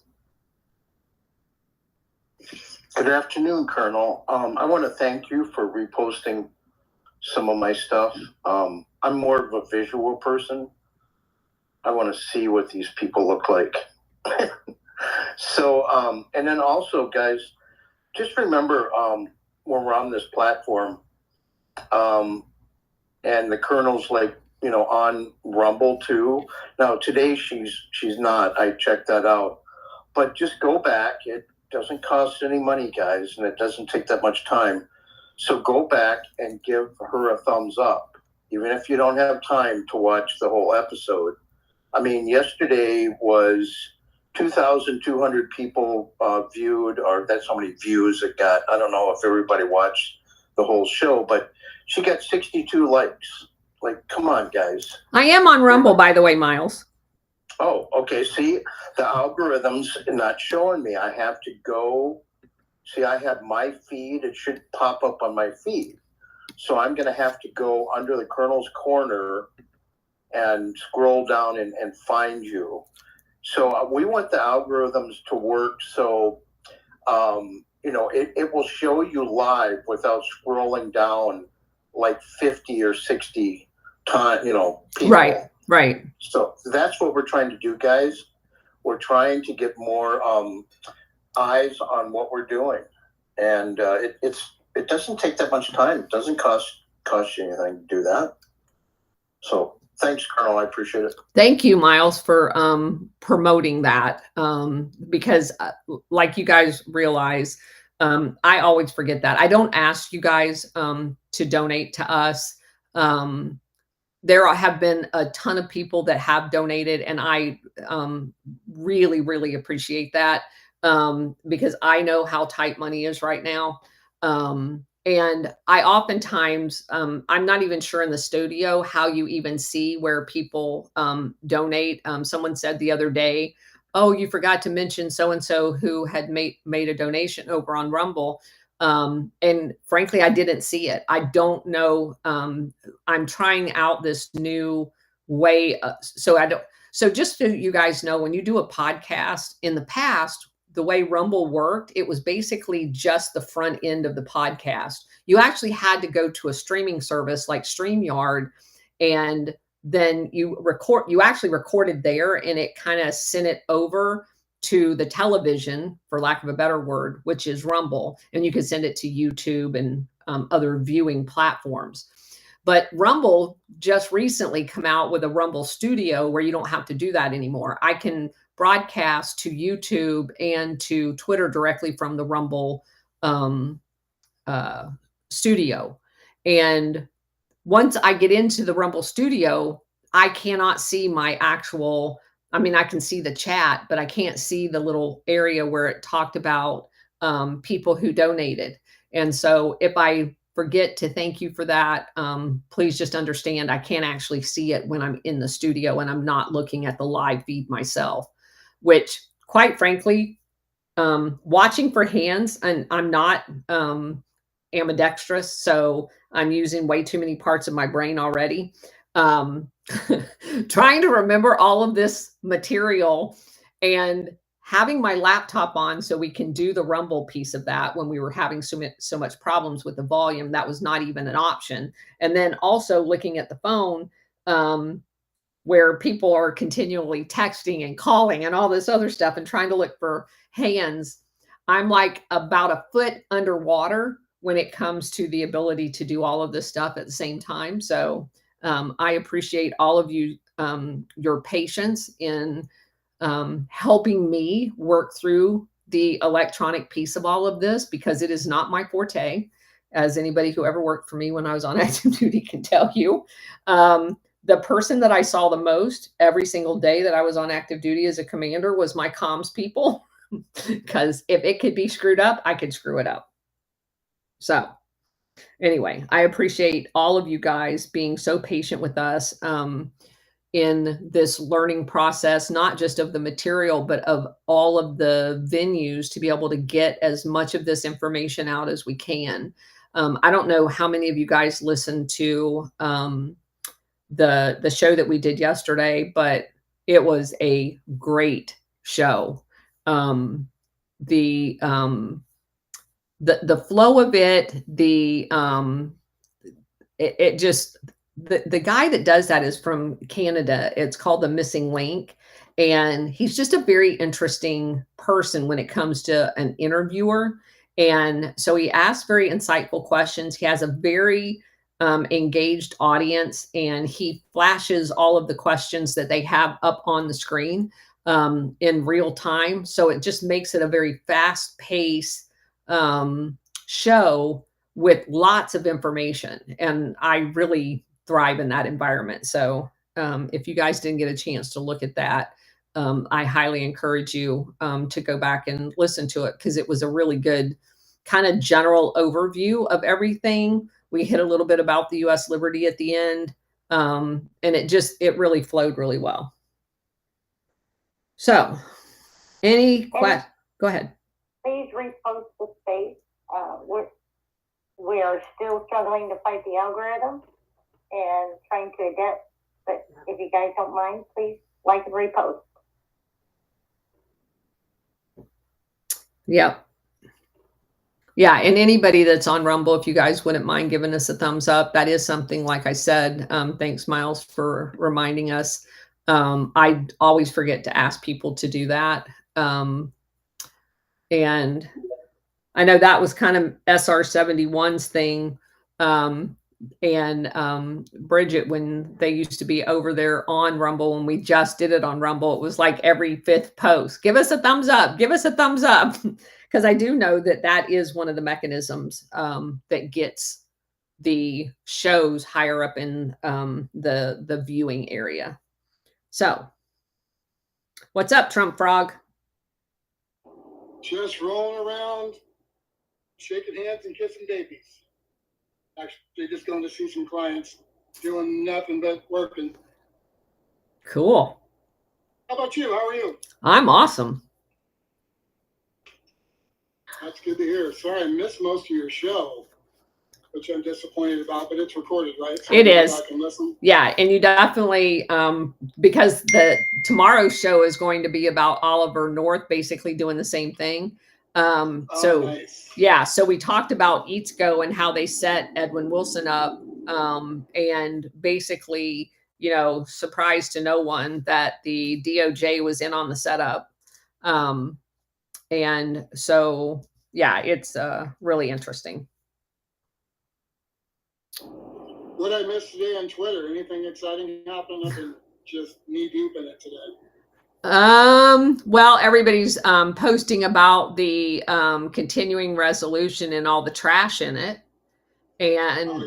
Good afternoon, Colonel. I want to thank you for reposting some of my stuff. I'm more of a visual person. I want to see what these people look like. So, and then also, guys, just remember when we're on this platform, and the Colonel's like, you know, on Rumble too. Now today she's not. I checked that out. But just go back. It doesn't cost any money, guys, and it doesn't take that much time. So go back and give her a thumbs up, even if you don't have time to watch the whole episode. I mean, yesterday was 2,200 people viewed, or that's how many views it got. I don't know if everybody watched the whole show, but she got 62 likes. Like, come on, guys. I am on Rumble, by the way, Miles. Oh, okay. See, the algorithm's not showing me. I have to go. See, I have my feed. It should pop up on my feed. So I'm going to have to go under the Colonel's corner and scroll down and find you. So we want the algorithms to work so, you know, it will show you live without scrolling down like 50 or 60 times, you know, people. Right. So that's what we're trying to do, guys. We're trying to get more eyes on what we're doing. And it doesn't take that much time. It doesn't cost you anything to do that. So thanks, Colonel. I appreciate it. Thank you, Miles, for promoting that. Because like you guys realize, I always forget that. I don't ask you guys to donate to us. There have been a ton of people that have donated, and I really, really appreciate that because I know how tight money is right now. And I oftentimes, I'm not even sure in the studio how you even see where people donate. Someone said the other day, oh, you forgot to mention so-and-so who had made a donation over on Rumble. And frankly, I didn't see it. I don't know. I'm trying out this new way. So just so you guys know, when you do a podcast in the past, the way Rumble worked, it was basically just the front end of the podcast. You actually had to go to a streaming service like StreamYard, and then you actually recorded there, and it kind of sent it over to the television, for lack of a better word, which is Rumble, and you can send it to YouTube and other viewing platforms. But Rumble just recently come out with a Rumble Studio where you don't have to do that anymore. I can broadcast to YouTube and to Twitter directly from the Rumble studio. And once I get into the Rumble Studio, I cannot see my actual, I mean, I can see the chat, but I can't see the little area where it talked about people who donated. And so if I forget to thank you for that, please just understand I can't actually see it when I'm in the studio and I'm not looking at the live feed myself, which quite frankly, watching for hands, and I'm not ambidextrous, so I'm using way too many parts of my brain already. Trying to remember all of this material and having my laptop on so we can do the Rumble piece of that when we were having so much problems with the volume, that was not even an option. And then also looking at the phone, where people are continually texting and calling and all this other stuff and trying to look for hands. I'm like about a foot underwater when it comes to the ability to do all of this stuff at the same time. So I appreciate all of you, your patience in helping me work through the electronic piece of all of this, because it is not my forte, as anybody who ever worked for me when I was on active duty can tell you. The person that I saw the most every single day that I was on active duty as a commander was my comms people, because if it could be screwed up, I could screw it up. So anyway, I appreciate all of you guys being so patient with us in this learning process, not just of the material, but of all of the venues to be able to get as much of this information out as we can. I don't know how many of you guys listened to the show that we did yesterday, but it was a great show. The flow of it, it just, the guy that does that is from Canada. It's called The Missing Link. And he's just a very interesting person when it comes to an interviewer. And so he asks very insightful questions. He has a very engaged audience, and he flashes all of the questions that they have up on the screen in real time. So it just makes it a very fast paced show with lots of information. And I really thrive in that environment. So if you guys didn't get a chance to look at that, I highly encourage you to go back and listen to it, because it was a really good kind of general overview of everything. We hit a little bit about the U.S. Liberty at the end, and it really flowed really well. So any questions? Go ahead. Please repost the space. We are still struggling to fight the algorithm and trying to adapt. But if you guys don't mind, please like and repost. Yeah. Yeah. And anybody that's on Rumble, if you guys wouldn't mind giving us a thumbs up, that is something, like I said, thanks, Miles, for reminding us. I always forget to ask people to do that. And I know that was kind of SR71's thing. Bridget, when they used to be over there on Rumble, when we just did it on Rumble, it was like every 5th post, give us a thumbs up, give us a thumbs up. Because I do know that that is one of the mechanisms that gets the shows higher up in the viewing area. So what's up, Trump Frog? Just rolling around, shaking hands and kissing babies. Actually, just going to see some clients, doing nothing but working. Cool. How about you? How are you? I'm awesome. That's good to hear. Sorry, I missed most of your show, which I'm disappointed about, but it's recorded, right? So it is. I can listen. Yeah, and you definitely, because tomorrow's show is going to be about Oliver North basically doing the same thing. Nice. Yeah, so we talked about Eats Go and how they set Edwin Wilson up, and basically, surprise to no one that the DOJ was in on the setup. And so, yeah, it's really interesting. What I missed today on Twitter? Anything exciting happening? I've been just knee deep in it today. Well, everybody's posting about the continuing resolution and all the trash in it. And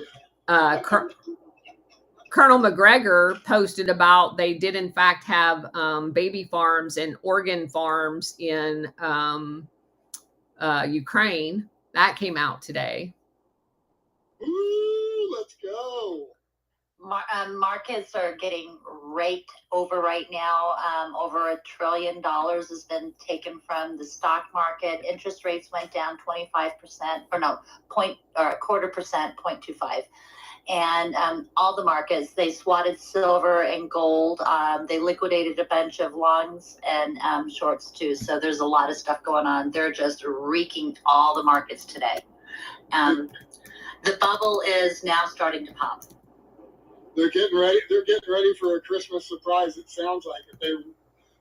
Colonel McGregor posted about they did in fact have baby farms and organ farms in Ukraine. That came out today. Ooh, let's go. Markets are getting raked over right now. Over $1 trillion has been taken from the stock market. Interest rates went down 25%, or no, a quarter percent, 0.25. And all the markets, they swatted silver and gold. They liquidated a bunch of longs and shorts too. So there's a lot of stuff going on. They're just wreaking all the markets today. The bubble is now starting to pop. They're getting ready. They're getting ready for a Christmas surprise. It sounds like if they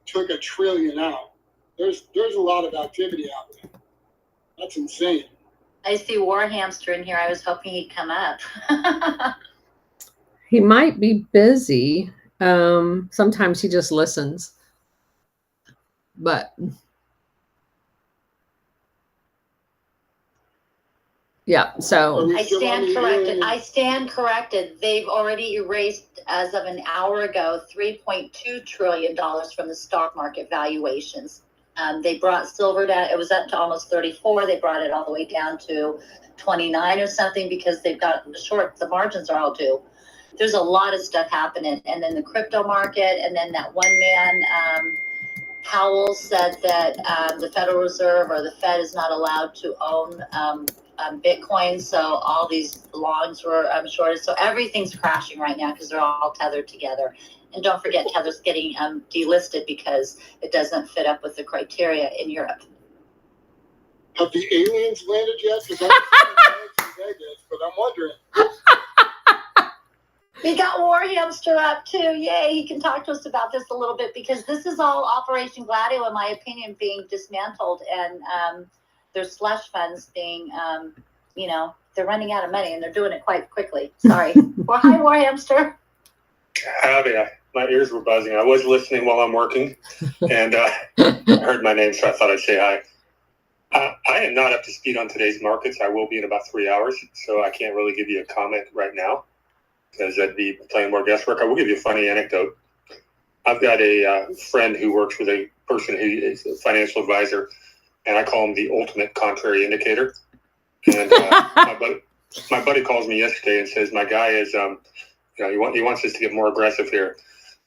took $1 trillion out, there's a lot of activity out there. That's insane. I see War Hamster in here. I was hoping he'd come up. He might be busy. Sometimes he just listens. But yeah, so I stand corrected. They've already erased, as of an hour ago, $3.2 trillion from the stock market valuations. They brought silver down. It was up to almost 34. They brought it all the way down to 29 or something because they've got short. The margins are all due. There's a lot of stuff happening. And then the crypto market, and then that one man, Powell, said that the Federal Reserve or the Fed is not allowed to own Bitcoin. So all these longs were shorted. So everything's crashing right now because they're all tethered together. And don't forget, Tether's getting delisted because it doesn't fit up with the criteria in Europe. Have the aliens landed yet? Because I'm in Vegas, but I'm wondering. We got War Hamster up too. Yay, he can talk to us about this a little bit because this is all Operation Gladio, in my opinion, being dismantled, and their slush funds being, they're running out of money and they're doing it quite quickly. Sorry. Well, hi, War Hamster. Howdy. My ears were buzzing. I was listening while I'm working, and I heard my name, so I thought I'd say hi. I am not up to speed on today's markets. I will be in about 3 hours, so I can't really give you a comment right now because I'd be playing more guesswork. I will give you a funny anecdote. I've got a friend who works with a person who is a financial advisor, and I call him the ultimate contrary indicator. And my buddy calls me yesterday and says, my guy is, he wants us to get more aggressive here.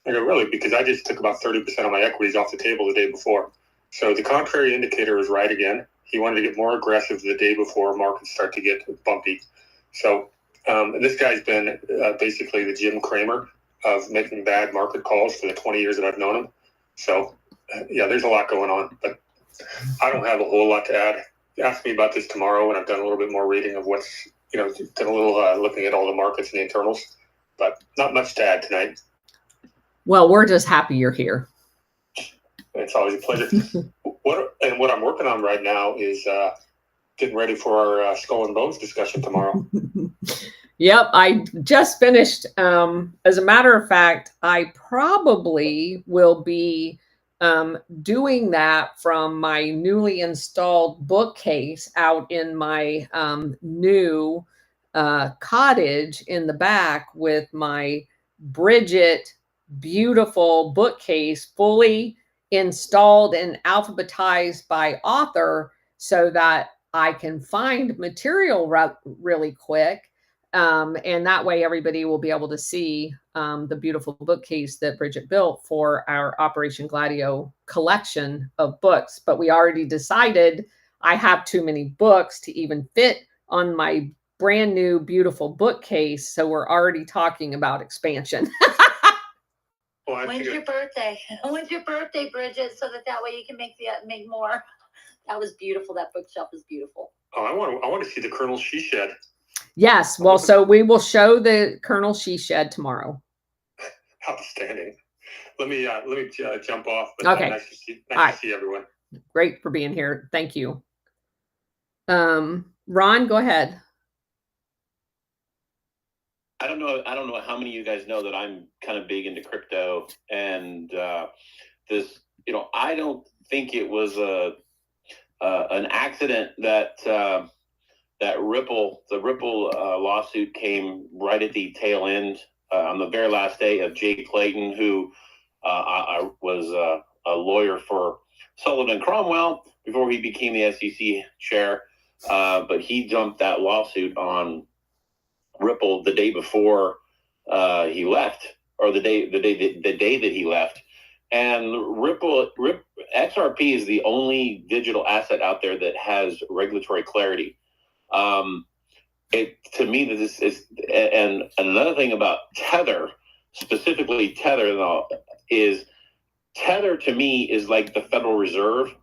I go, really? Because I just took about 30% of my equities off the table the day before. So the contrary indicator is right again. He wanted to get more aggressive the day before markets start to get bumpy. So and this guy's been basically the Jim Cramer of making bad market calls for the 20 years that I've known him. So, there's a lot going on. But I don't have a whole lot to add. Ask me about this tomorrow when I've done a little bit more reading of what's, done a little looking at all the markets and the internals. But not much to add tonight. Well, we're just happy you're here. It's always a pleasure. What I'm working on right now is getting ready for our Skull and Bones discussion tomorrow. Yep, I just finished. As a matter of fact, I probably will be doing that from my newly installed bookcase out in my new cottage in the back with my Bridget beautiful bookcase fully installed and alphabetized by author so that I can find material really quick. And that way everybody will be able to see the beautiful bookcase that Bridget built for our Operation Gladio collection of books. But we already decided I have too many books to even fit on my brand new beautiful bookcase. So we're already talking about expansion. When's your birthday? When's your birthday, Bridget? So that way you can make more. That was beautiful. That bookshelf is beautiful. Oh, I want to see the Colonel She Shed. Yes. Well, so we will show the Colonel She Shed tomorrow. Outstanding. Let me jump off. But okay. Nice to see everyone. Great for being here. Thank you. Ron, go ahead. I don't know how many of you guys know that I'm kind of big into crypto, and this, I don't think it was an accident that the Ripple lawsuit came right at the tail end on the very last day of Jay Clayton, who I was a lawyer for Sullivan Cromwell before he became the SEC chair, but he jumped that lawsuit on Ripple the day before he left, or the day that he left. And XRP is the only digital asset out there that has regulatory clarity. To me, this is, and another thing about Tether, specifically Tether, is Tether to me is like the Federal Reserve.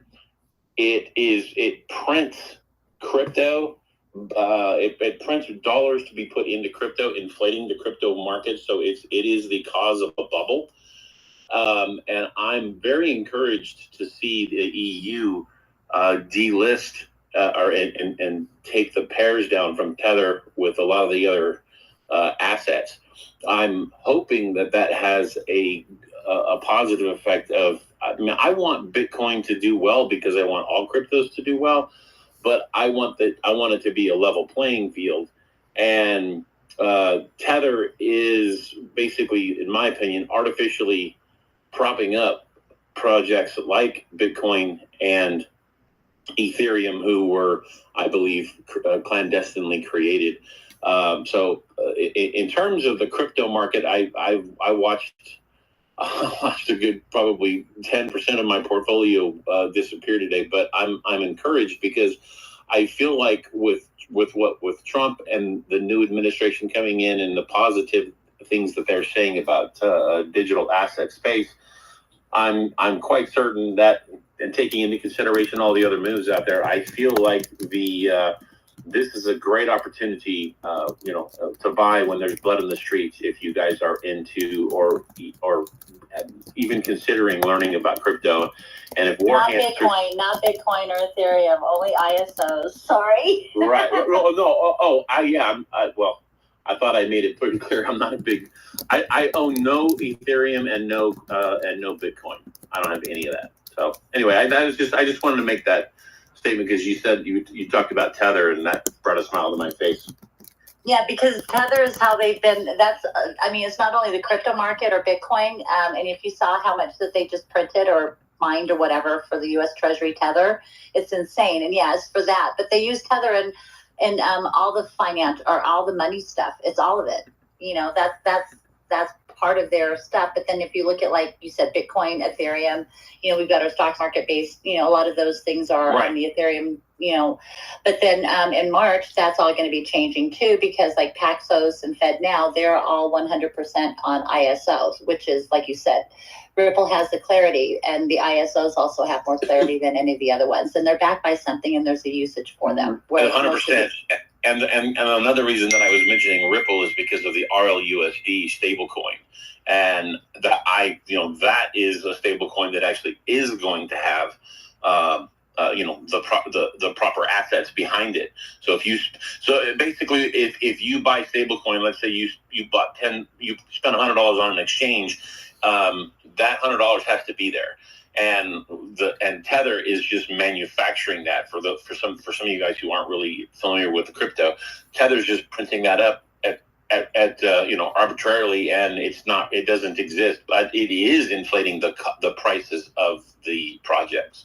It prints crypto. It prints dollars to be put into crypto, inflating the crypto market. So it is the cause of a bubble. And I'm very encouraged to see the EU delist and take the pairs down from Tether with a lot of the other assets. I'm hoping that has a positive effect of I mean, I want Bitcoin to do well because I want all cryptos to do well, but I want it to be a level playing field. And Tether is basically, in my opinion, artificially propping up projects like Bitcoin and Ethereum, who were, I believe, clandestinely created. So in terms of the crypto market, I watched a good probably 10% of my portfolio disappear today, but I'm encouraged because I feel like with Trump and the new administration coming in and the positive things that they're saying about digital asset space, I'm quite certain that, and taking into consideration all the other moves out there, I feel like this is a great opportunity, to buy when there's blood in the streets. If you guys are into or even considering learning about crypto, and if war hamsters, not Bitcoin or Ethereum, only ISOs. Sorry. Right? No. I thought I made it pretty clear. I'm not a big. I own no Ethereum and no Bitcoin. I don't have any of that. So anyway, I just wanted to make that statement because you said you talked about Tether, and that brought a smile to my face. Yeah, because Tether is how they've been. That's it's not only the crypto market or Bitcoin. And if you saw how much that they just printed or mined or whatever for the U.S. Treasury Tether, it's insane. And yeah, it's for that. But they use Tether and all the finance or all the money stuff. It's all of it. That's part of their stuff. But then if you look at, like you said, Bitcoin, Ethereum, we've got our stock market based, a lot of those things are right on the Ethereum, but then in March, that's all going to be changing too, because like Paxos and FedNow, they're all 100% on ISOs, which is, like you said, Ripple has the clarity, and the ISOs also have more clarity than any of the other ones, and they're backed by something, and there's a usage for them. 100%. And another reason that I was mentioning Ripple is because of the RLUSD stablecoin, and that is a stablecoin that actually is going to have the proper assets behind it. So basically if you buy stablecoin, let's say you spent $100 on an exchange, that $100 has to be there. And Tether is just manufacturing that for some of you guys who aren't really familiar with the crypto. Tether's just printing that up at arbitrarily, and it doesn't exist, but it is inflating the prices of the projects.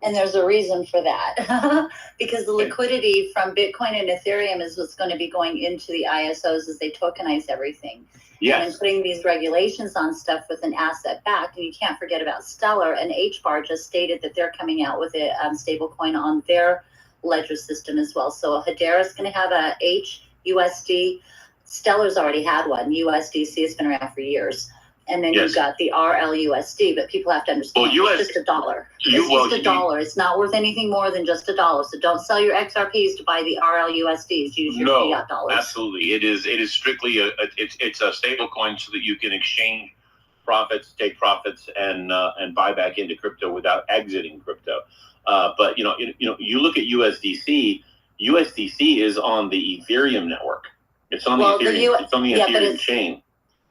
And there's a reason for that, because the liquidity from Bitcoin and Ethereum is what's going to be going into the ISOs as they tokenize everything. Yes. And putting these regulations on stuff with an asset back. And you can't forget about Stellar, and HBAR just stated that they're coming out with a stable coin on their ledger system as well. So Hedera's going to have a HUSD. Stellar's already had one. USDC has been around for years. And then you've got the RLUSD, but people have to understand it's just $1. It's just $1. It's not worth anything more than just $1. So don't sell your XRPs to buy the RLUSDs. Use your fiat dollars. Absolutely. It is strictly it's a stable coin so that you can exchange profits, take profits, and buy back into crypto without exiting crypto. But you look at USDC. USDC is on the Ethereum network. It's on the Ethereum chain.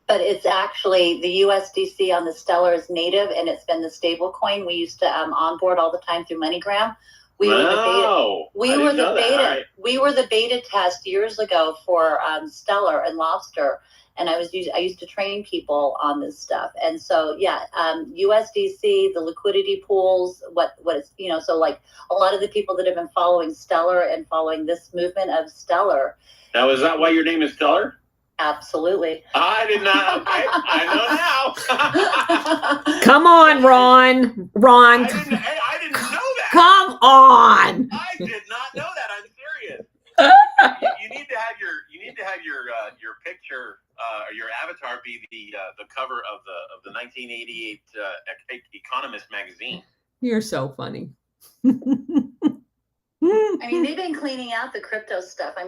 But it's actually the USDC on the Stellar is native, and it's been the stable coin we used to onboard all the time through MoneyGram. We were the beta test years ago for Stellar and Lobster, and I used to train people on this stuff. And so USDC, the liquidity pools, what is so like a lot of the people that have been following Stellar and following this movement of Stellar. Now, is that why your name is Stellar? Absolutely. I did not. Okay, I know now. Come on, Ron. I didn't know that. Come on. I did not know that. I'm serious. You need to have your picture or your avatar be the cover of the 1988 Economist magazine. You're so funny. They've been cleaning out the crypto stuff. I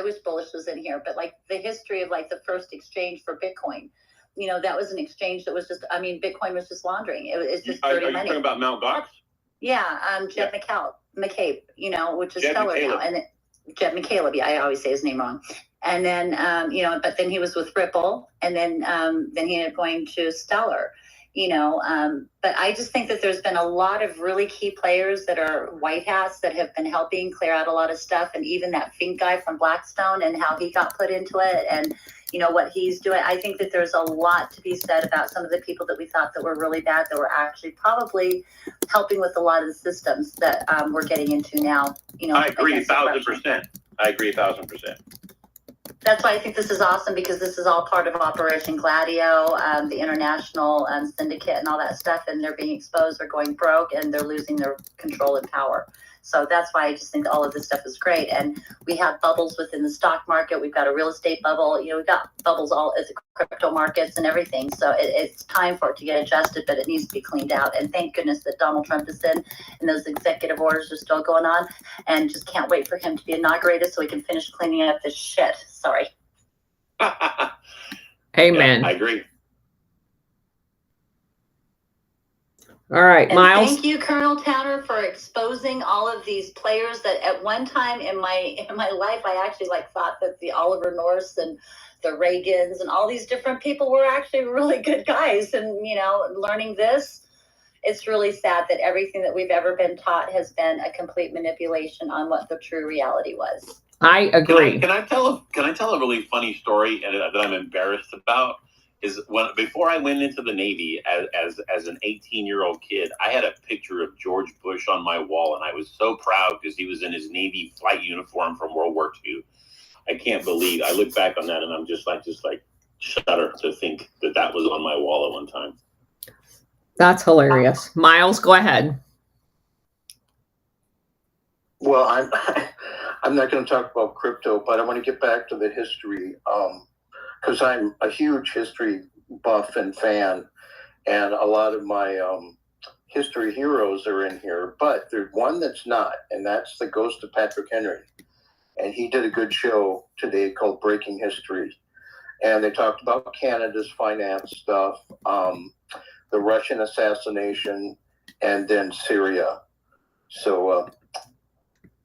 wish Bullish was in here, but like the history of like the first exchange for Bitcoin, that was an exchange that was just, Bitcoin was just laundering. It's just dirty money. Are you talking about Mt. Gox? Yeah, Jeb McCabe, which is Stellar now, and Jeb McCaleb. Yeah, I always say his name wrong. And then, but then he was with Ripple, and then he ended up going to Stellar, but I just think that there's been a lot of really key players that are white hats that have been helping clear out a lot of stuff. And even that Fink guy from Blackstone and how he got put into it, and what he's doing. I think that there's a lot to be said about some of the people that we thought that were really bad that were actually probably helping with a lot of the systems that we're getting into now. I agree 1,000%. I agree 1,000%. That's why I think this is awesome, because this is all part of Operation Gladio, the international syndicate and all that stuff, and they're being exposed, they're going broke, and they're losing their control and power. So that's why I just think all of this stuff is great. And we have bubbles within the stock market. We've got a real estate bubble. We've got bubbles all at the crypto markets and everything. So it's time for it to get adjusted, but it needs to be cleaned out. And thank goodness that Donald Trump is in, and those executive orders are still going on. And just can't wait for him to be inaugurated so we can finish cleaning up this shit. Sorry. Amen. Yeah, I agree. All right, and Miles. Thank you, Colonel Towner, for exposing all of these players that at one time in my life, I actually thought that the Oliver Norths and the Reagans and all these different people were actually really good guys. And, learning this, it's really sad that everything that we've ever been taught has been a complete manipulation on what the true reality was. I agree. Can I tell a really funny story that I'm embarrassed about? Is before I went into the Navy as an 18-year-old kid, I had a picture of George Bush on my wall, and I was so proud because he was in his Navy flight uniform from World War II. I can't believe I look back on that, and I'm just like shudder to think that was on my wall at one time. That's hilarious. Miles, go ahead. Well, I'm not going to talk about crypto, but I want to get back to the history. Because I'm a huge history buff and fan, and a lot of my history heroes are in here, but there's one that's not, and that's the Ghost of Patrick Henry. And he did a good show today called Breaking History. And they talked about Canada's finance stuff, the Russian assassination, and then Syria. So,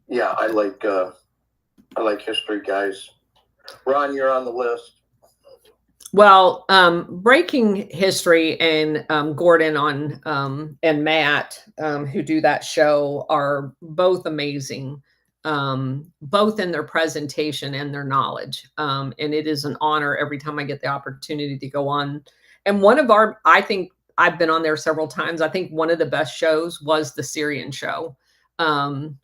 yeah, I like history, guys. Ron, you're on the list. Well, Breaking History and Gordon and Matt, who do that show, are both amazing, both in their presentation and their knowledge. And it is an honor every time I get the opportunity to go on. And I think I've been on there several times. I think one of the best shows was the Syrian show.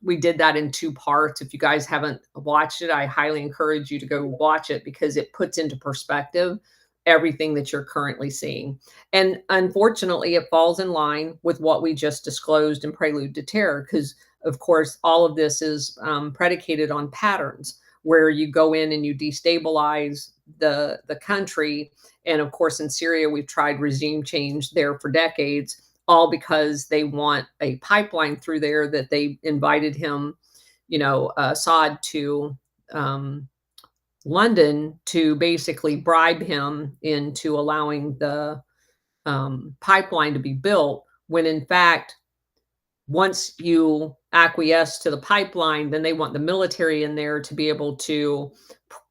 We did that in 2 parts. If you guys haven't watched it, I highly encourage you to go watch it, because it puts into perspective everything that you're currently seeing. And unfortunately, it falls in line with what we just disclosed in Prelude to Terror, because of course, all of this is predicated on patterns where you go in and you destabilize the country. And of course, in Syria, we've tried regime change there for decades, all because they want a pipeline through there that they invited him, Assad, to London to basically bribe him into allowing the pipeline to be built, when in fact, once you acquiesce to the pipeline, then they want the military in there to be able to,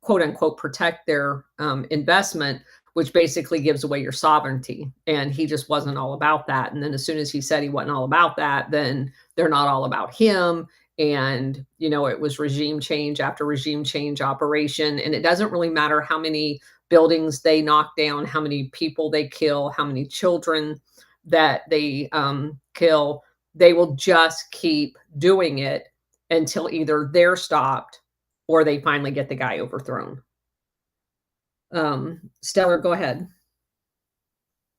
quote unquote, protect their investment, which basically gives away your sovereignty. And he just wasn't all about that. And then as soon as he said he wasn't all about that, then they're not all about him. And, it was regime change after regime change operation. And it doesn't really matter how many buildings they knock down, how many people they kill, how many children that they kill. They will just keep doing it until either they're stopped or they finally get the guy overthrown. Stellar, go ahead.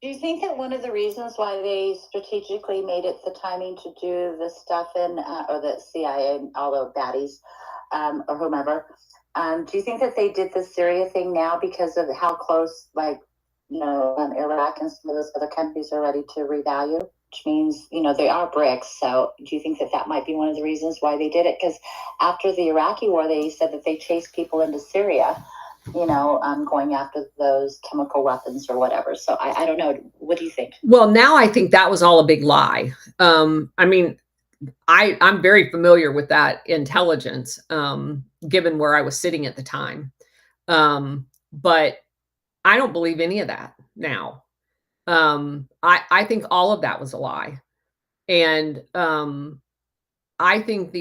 Do you think that one of the reasons why they strategically made it the timing to do this stuff or the CIA, all the baddies, or whomever, do you think that they did the Syria thing now because of how close, Iraq and some of those other countries are ready to revalue? Which means, they are bricks. So do you think that might be one of the reasons why they did it? Because after the Iraqi war, they said that they chased people into Syria, going after those chemical weapons or whatever. So I don't know. What do you think? Well, now I think that was all a big lie. I'm very familiar with that intelligence, given where I was sitting at the time. But I don't believe any of that now. I think all of that was a lie. And I think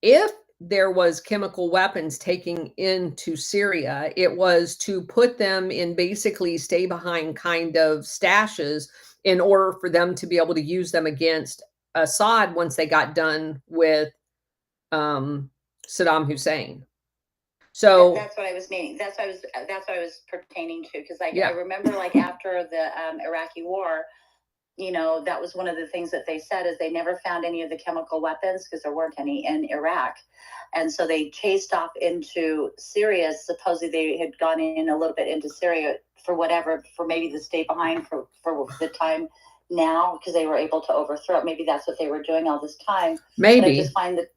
if there was chemical weapons taking into Syria, it was to put them in basically stay behind kind of stashes in order for them to be able to use them against Assad once they got done with Saddam Hussein. So that's what I was meaning. That's what I was pertaining to. Because I remember, like, after the Iraqi war, you know, that was one of the things that they said is they never found any of the chemical weapons because there weren't any in Iraq. And so they chased off into Syria. Supposedly they had gone in a little bit into Syria for maybe to stay behind for the time now, because they were able to overthrow it. Maybe that's what they were doing all this time. Maybe. But I just find that,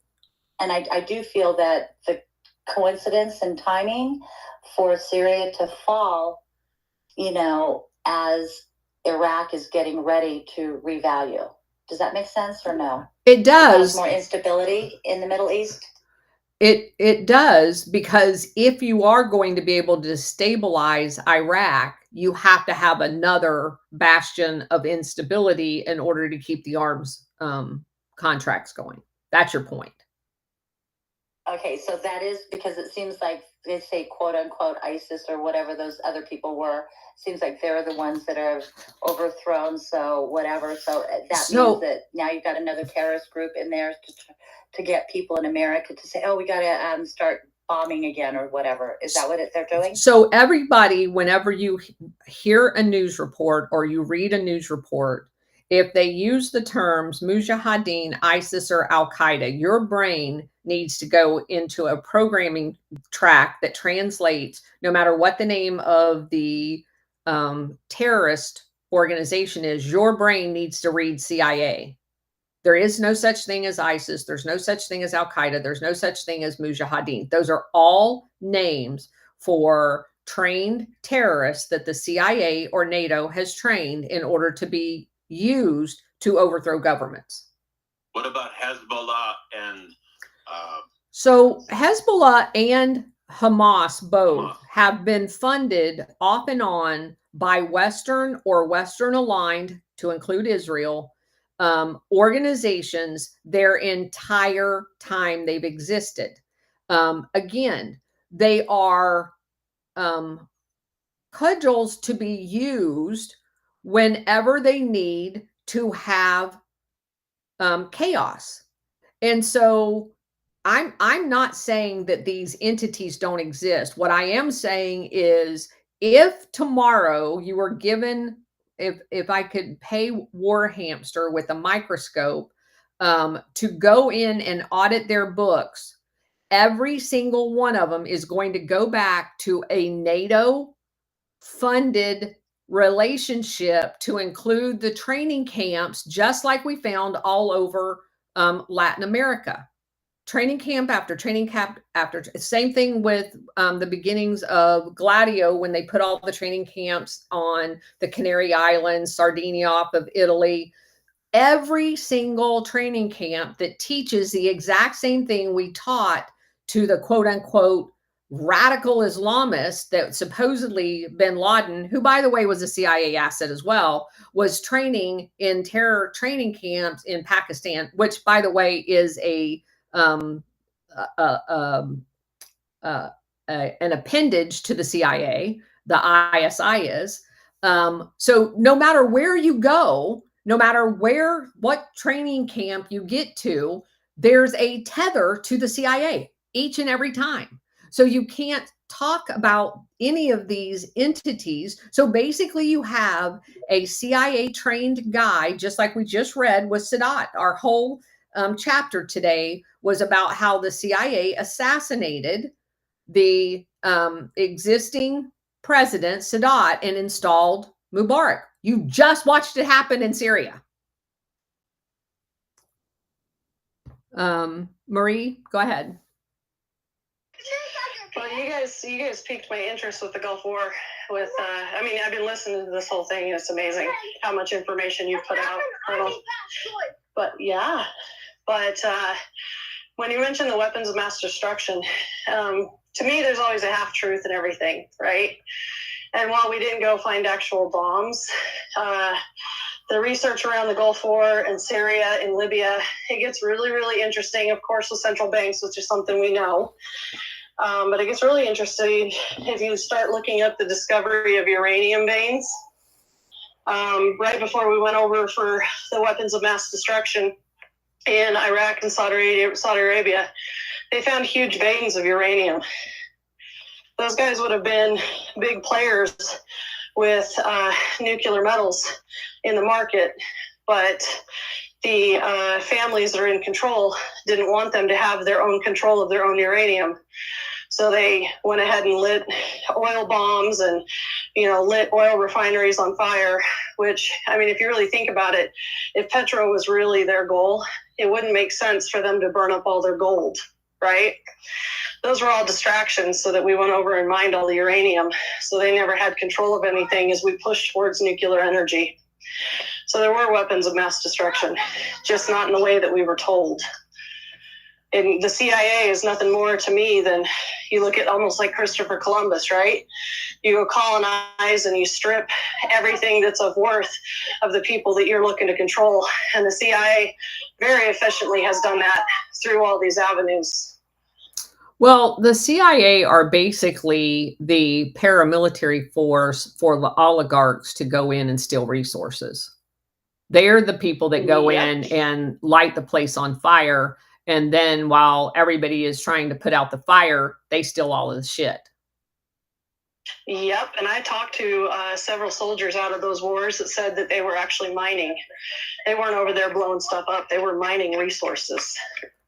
and I do feel that the coincidence and timing for Syria to fall, you know, as Iraq is getting ready to revalue. Does that make sense or no? It does. More instability in the Middle East. It does, because if you are going to be able to stabilize Iraq, you have to have another bastion of instability in order to keep the arms contracts going. That's your point. Okay, so that is because it seems like they say quote unquote ISIS or whatever those other people were. Seems like they're the ones that are overthrown. So whatever. So that means that now you've got another terrorist group in there to get people in America to say, oh, we got to start bombing again or whatever. Is that what they're doing? So everybody, whenever you hear a news report or you read a news report, if they use the terms Mujahideen, ISIS, or Al Qaeda, your brain needs to go into a programming track that translates, no matter what the name of the terrorist organization is, your brain needs to read CIA. There is no such thing as ISIS. There's no such thing as Al Qaeda. There's no such thing as Mujahideen. Those are all names for trained terrorists that the CIA or NATO has trained in order to be used to overthrow governments. What about Hezbollah and So Hezbollah and Hamas both have been funded off and on by Western or Western aligned, to include Israel, organizations their entire time they've existed. Again, they are cudgels to be used whenever they need to have chaos. And so I'm not saying that these entities don't exist. What I am saying is, if tomorrow you were given, if I could pay War Hamster with a microscope to go in and audit their books, every single one of them is going to go back to a NATO funded relationship to include the training camps, just like we found all over Latin America. Training camp after training camp after. Same thing with the beginnings of Gladio, when they put all the training camps on the Canary Islands, Sardinia off of Italy. Every single training camp that teaches the exact same thing we taught to the quote unquote radical Islamists that supposedly bin Laden, who by the way was a CIA asset as well, was training in terror training camps in Pakistan, which by the way is an appendage to the CIA, the ISI is. So no matter where you go, no matter what training camp you get to, there's a tether to the CIA each and every time. So you can't talk about any of these entities. So basically you have a CIA trained guy, just like we just read with Sadat. Our whole chapter today was about how the CIA assassinated the existing president, Sadat, and installed Mubarak. You just watched it happen in Syria. Marie, go ahead. Well, you guys piqued my interest with the Gulf War. With I mean, I've been listening to this whole thing, and it's amazing how much information you put out, Colonel. But when you mentioned the weapons of mass destruction, to me, there's always a half truth in everything, right? And while we didn't go find actual bombs, the research around the Gulf War and Syria and Libya, it gets really, really interesting, of course, with central banks, which is something we know. But it gets really interesting if you start looking up the discovery of uranium veins. Right before we went over for the weapons of mass destruction in Iraq and Saudi Arabia, they found huge veins of uranium. Those guys would have been big players with nuclear metals in the market, but the families that are in control didn't want them to have their own control of their own uranium. So they went ahead and lit oil bombs and, lit oil refineries on fire, which, I mean, if you really think about it, if petro was really their goal, it wouldn't make sense for them to burn up all their gold, right? Those were all distractions so that we went over and mined all the uranium. So they never had control of anything as we pushed towards nuclear energy. So there were weapons of mass destruction, just not in the way that we were told. And the CIA is nothing more to me than, you look at almost like Christopher Columbus, right? You go colonize and you strip everything that's of worth of the people that you're looking to control. And the CIA very efficiently has done that through all these avenues. Well, the CIA are basically the paramilitary force for the oligarchs to go in and steal resources. They're the people that go in and light the place on fire. And then while everybody is trying to put out the fire, they steal all of the shit. Yep. And I talked to several soldiers out of those wars that said that they were actually mining. They weren't over there blowing stuff up. They were mining resources.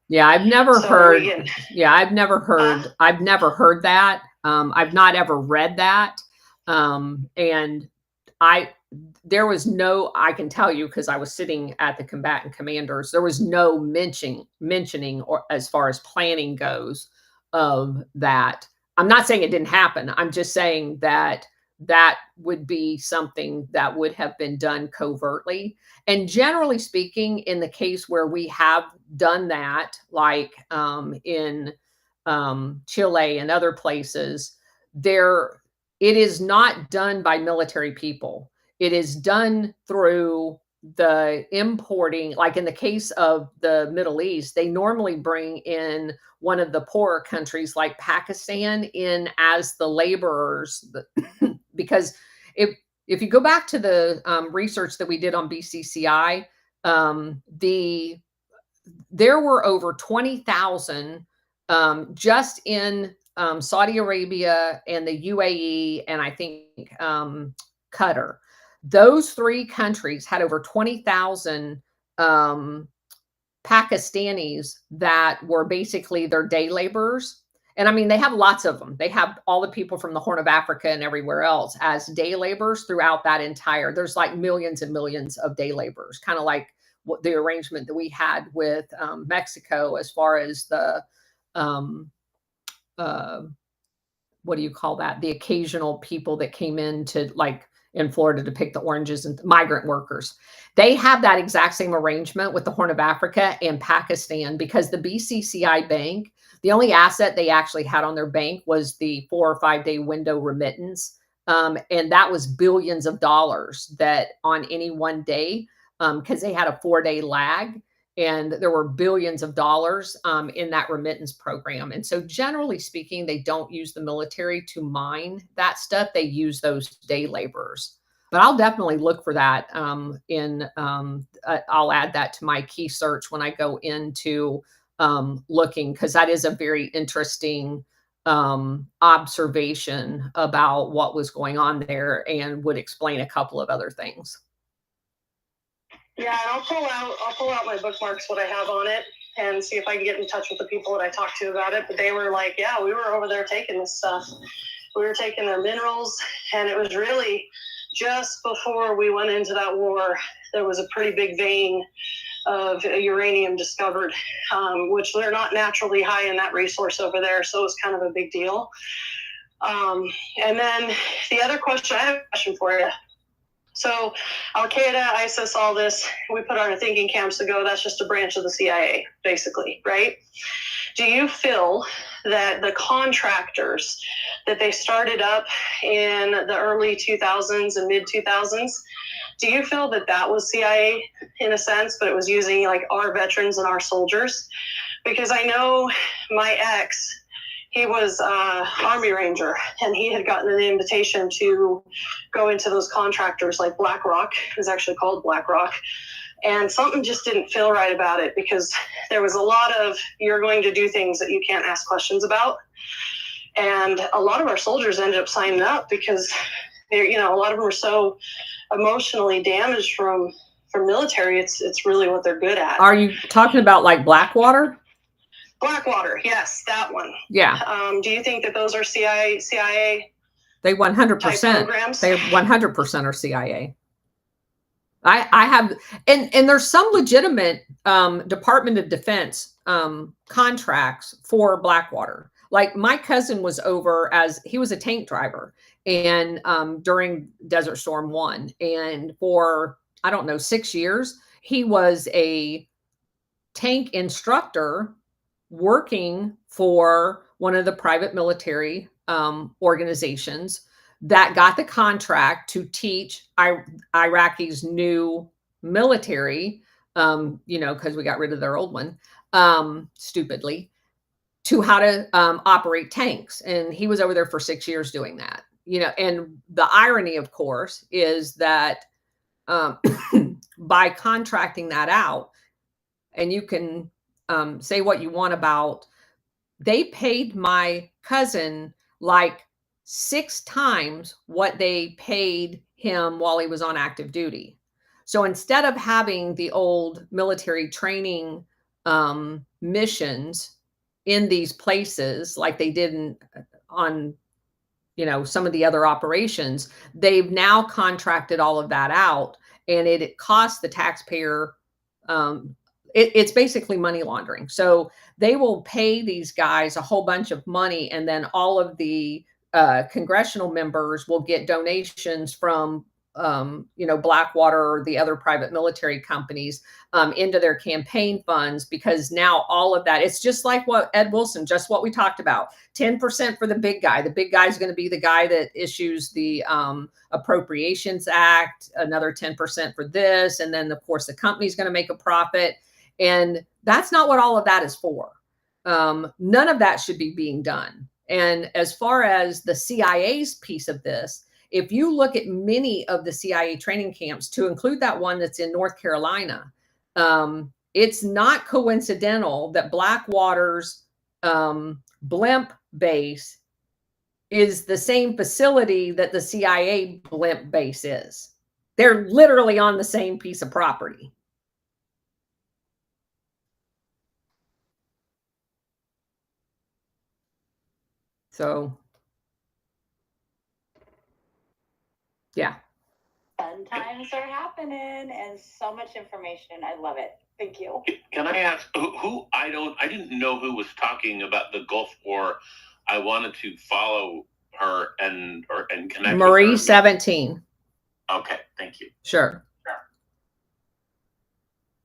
Yeah, I've never heard. Yeah, I've never heard that. I've not ever read that. And there was no, I can tell you, because I was sitting at the combatant commanders, there was no mentioning or as far as planning goes of that. I'm not saying it didn't happen. I'm just saying that that would be something that would have been done covertly. And generally speaking, in the case where we have done that, like in Chile and other places, it is not done by military people. It is done through the importing, like in the case of the Middle East, they normally bring in one of the poorer countries like Pakistan in as the laborers, because if you go back to the research that we did on BCCI, there were over 20,000 just in Saudi Arabia and the UAE, and I think Qatar. Those three countries had over 20,000 Pakistanis that were basically their day laborers. And I mean, they have lots of them. They have all the people from the Horn of Africa and everywhere else as day laborers throughout that there's like millions and millions of day laborers, kind of like what the arrangement that we had with Mexico as far as the, what do you call that? The occasional people that came in to, like, in Florida to pick the oranges, and migrant workers. They have that exact same arrangement with the Horn of Africa and Pakistan, because the BCCI bank, the only asset they actually had on their bank was the 4 or 5 day window remittance. And that was billions of dollars that on any one day, because they had a 4-day lag, and there were billions of dollars in that remittance program. And so generally speaking, they don't use the military to mine that stuff. They use those day laborers. But I'll definitely look for that I'll add that to my key search when I go into looking, because that is a very interesting observation about what was going on there, and would explain a couple of other things. Yeah, and I'll pull out my bookmarks, what I have on it, and see if I can get in touch with the people that I talked to about it. But they were like, yeah, we were over there taking this stuff. We were taking their minerals, and it was really just before we went into that war, there was a pretty big vein of uranium discovered, which they're not naturally high in that resource over there, so it was kind of a big deal. And then the other question, I have a question for you. So Al-Qaeda, ISIS, all this, we put our thinking camps to go. That's just a branch of the CIA, basically, right? Do you feel that the contractors that they started up in the early 2000s and mid 2000s, do you feel that that was CIA in a sense, but it was using like our veterans and our soldiers? Because I know my ex, he was Army Ranger, and he had gotten an invitation to go into those contractors like BlackRock. It was actually called BlackRock. And something just didn't feel right about it, because there was a lot of, you're going to do things that you can't ask questions about. And a lot of our soldiers ended up signing up because they're, you know, a lot of them are so emotionally damaged from military. It's really what they're good at. Are you talking about like Blackwater? Blackwater, yes, that one. Yeah. Do you think that those are CIA? They 100%. They 100% are CIA. I have, and there's some legitimate Department of Defense contracts for Blackwater. Like my cousin was over as, he was a tank driver, and during Desert Storm 1, and for, I don't know, 6 years, he was a tank instructor working for one of the private military organizations that got the contract to teach Iraqis new military, you know, because we got rid of their old one, stupidly, to how to operate tanks. And he was over there for 6 years doing that, you know. And the irony, of course, is that by contracting that out, and you can say what you want about, they paid my cousin like 6 times what they paid him while he was on active duty. So instead of having the old military training missions in these places like they did on, you know, some of the other operations, they've now contracted all of that out, and it costs the taxpayer. It's basically money laundering. So they will pay these guys a whole bunch of money, and then all of the congressional members will get donations from, you know, Blackwater or the other private military companies into their campaign funds, because now all of that, it's just like what Ed Wilson, just what we talked about, 10% for the big guy. The big guy is going to be the guy that issues the Appropriations Act, another 10% for this. And then of course the company's going to make a profit. And that's not what all of that is for. None of that should be being done. And as far as the CIA's piece of this, if you look at many of the CIA training camps, to include that one that's in North Carolina, it's not coincidental that Blackwater's blimp base is the same facility that the CIA blimp base is. They're literally on the same piece of property. So, yeah. Fun times are happening, and so much information. I love it. Thank you. Can I ask who I didn't know who was talking about the Gulf War. I wanted to follow her and connect Marie with her. 17. Okay, thank you. Sure.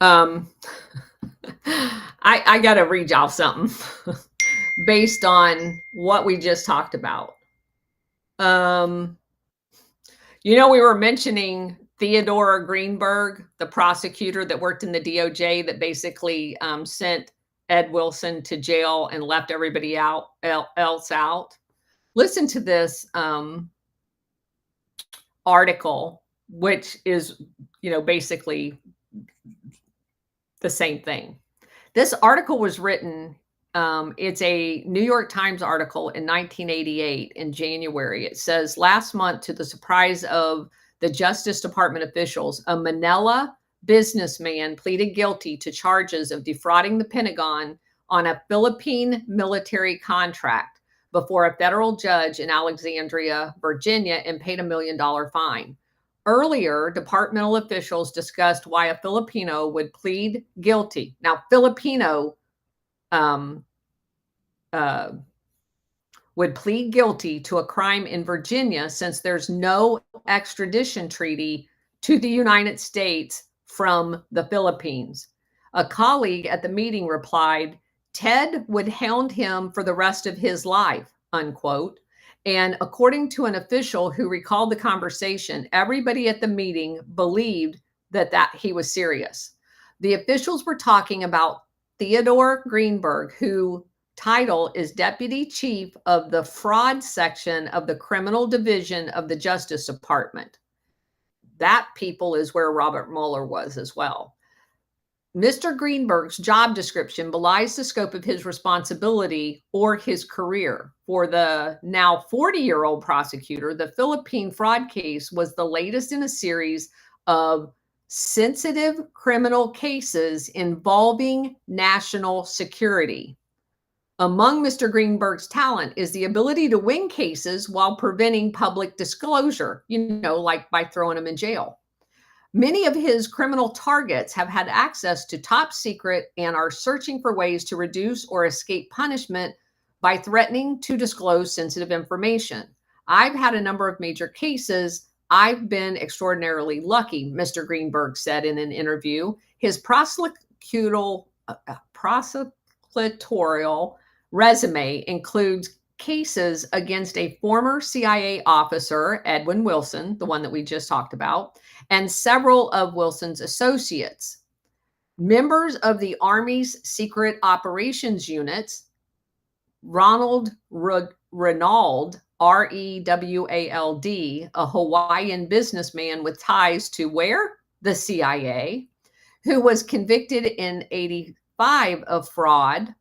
I got to read y'all something based on what we just talked about. You know, we were mentioning Theodore Greenberg, the prosecutor that worked in the DOJ that basically sent Ed Wilson to jail and left everybody else out. Listen to this article, which is, you know, basically the same thing. This article was written, it's a New York Times article in 1988 in January. It says, last month, to the surprise of the Justice Department officials, a Manila businessman pleaded guilty to charges of defrauding the Pentagon on a Philippine military contract before a federal judge in Alexandria, Virginia, and paid $1 million fine. Earlier, departmental officials discussed why a Filipino would plead guilty. Now, Filipino would plead guilty to a crime in Virginia since there's no extradition treaty to the United States from the Philippines. A colleague at the meeting replied, Ted would hound him for the rest of his life, unquote. And according to an official who recalled the conversation, everybody at the meeting believed that he was serious. The officials were talking about Theodore Greenberg, who title is Deputy Chief of the Fraud Section of the Criminal Division of the Justice Department. That people is where Robert Mueller was as well. Mr. Greenberg's job description belies the scope of his responsibility or his career. For the now 40-year-old prosecutor, the Philippine fraud case was the latest in a series of sensitive criminal cases involving national security. Among Mr. Greenberg's talent is the ability to win cases while preventing public disclosure, like by throwing them in jail. Many of his criminal targets have had access to top secret and are searching for ways to reduce or escape punishment by threatening to disclose sensitive information. I've had a number of major cases. I've been extraordinarily lucky, Mr. Greenberg said in an interview. His prosecutorial resume includes cases against a former CIA officer, Edwin Wilson, the one that we just talked about, and several of Wilson's associates. Members of the Army's Secret Operations Units, Ronald Reynald, R-E-W-A-L-D, a Hawaiian businessman with ties to where? The CIA, who was convicted in 1985 of fraud.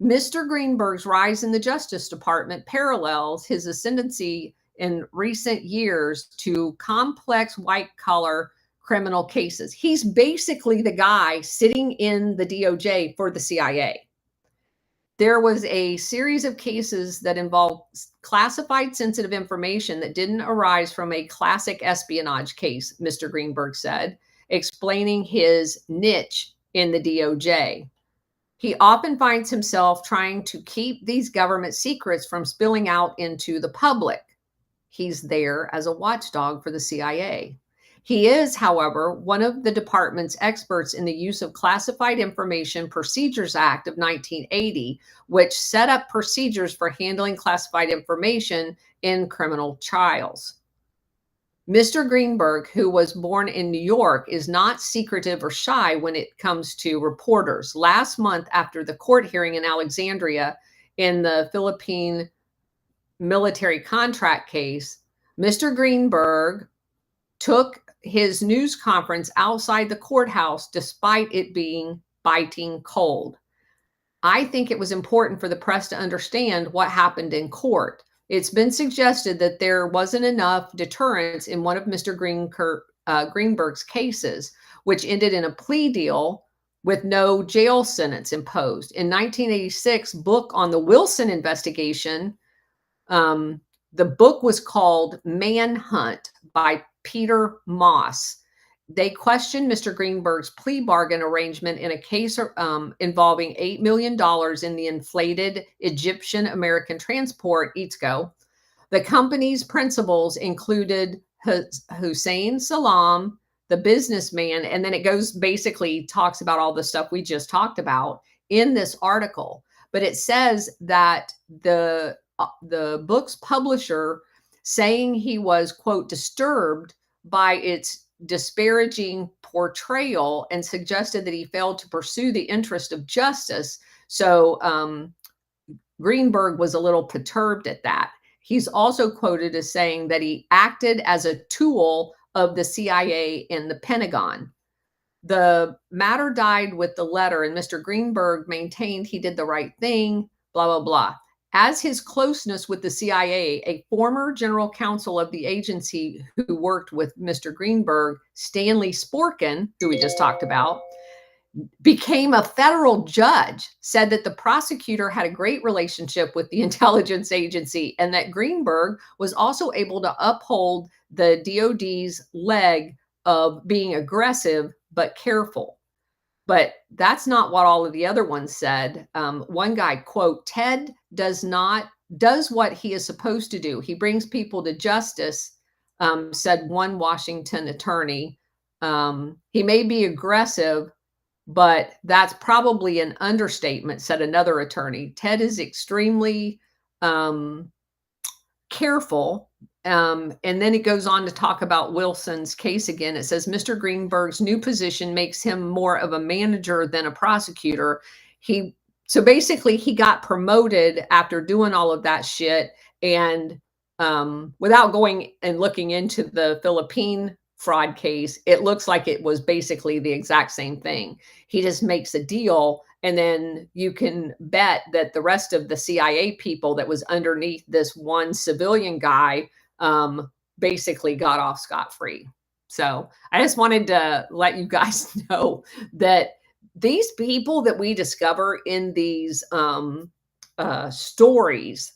Mr. Greenberg's rise in the Justice Department parallels his ascendancy in recent years to complex white-collar criminal cases. He's basically the guy sitting in the DOJ for the CIA. There was a series of cases that involved classified sensitive information that didn't arise from a classic espionage case, Mr. Greenberg said, explaining his niche in the DOJ. He often finds himself trying to keep these government secrets from spilling out into the public. He's there as a watchdog for the CIA. He is, however, one of the department's experts in the use of Classified Information Procedures Act of 1980, which set up procedures for handling classified information in criminal trials. Mr. Greenberg, who was born in New York, is not secretive or shy when it comes to reporters. Last month, after the court hearing in Alexandria in the Philippine military contract case, Mr. Greenberg took his news conference outside the courthouse despite it being biting cold. I think it was important for the press to understand what happened in court. It's been suggested that there wasn't enough deterrence in one of Mr. Greenberg's cases, which ended in a plea deal with no jail sentence imposed. In 1986, book on the Wilson investigation, the book was called Manhunt by Peter Moss. They questioned Mr. Greenberg's plea bargain arrangement in a case involving $8 million in the inflated Egyptian American transport, EATSCO. The company's principals included Hussein Salam, the businessman, and then it basically talks about all the stuff we just talked about in this article. But it says that the book's publisher, saying he was, quote, disturbed by its disparaging portrayal and suggested that he failed to pursue the interest of justice. So Greenberg was a little perturbed at that. He's also quoted as saying that he acted as a tool of the CIA and the Pentagon. The matter died with the letter, and Mr. Greenberg maintained he did the right thing, blah, blah, blah. As his closeness with the CIA, a former general counsel of the agency who worked with Mr. Greenberg, Stanley Sporkin, who we just talked about, became a federal judge, said that the prosecutor had a great relationship with the intelligence agency and that Greenberg was also able to uphold the DOD's leg of being aggressive but careful. But that's not what all of the other ones said. One guy, quote, Ted does what he is supposed to do. He brings people to justice, said one Washington attorney. He may be aggressive, but that's probably an understatement, said another attorney. Ted is extremely careful. And then it goes on to talk about Wilson's case again. It says, Mr. Greenberg's new position makes him more of a manager than a prosecutor. So basically he got promoted after doing all of that shit. And without going and looking into the Philippine fraud case, it looks like it was basically the exact same thing. He just makes a deal, and then you can bet that the rest of the CIA people that was underneath this one civilian guy basically got off scot-free. So I just wanted to let you guys know that these people that we discover in these stories,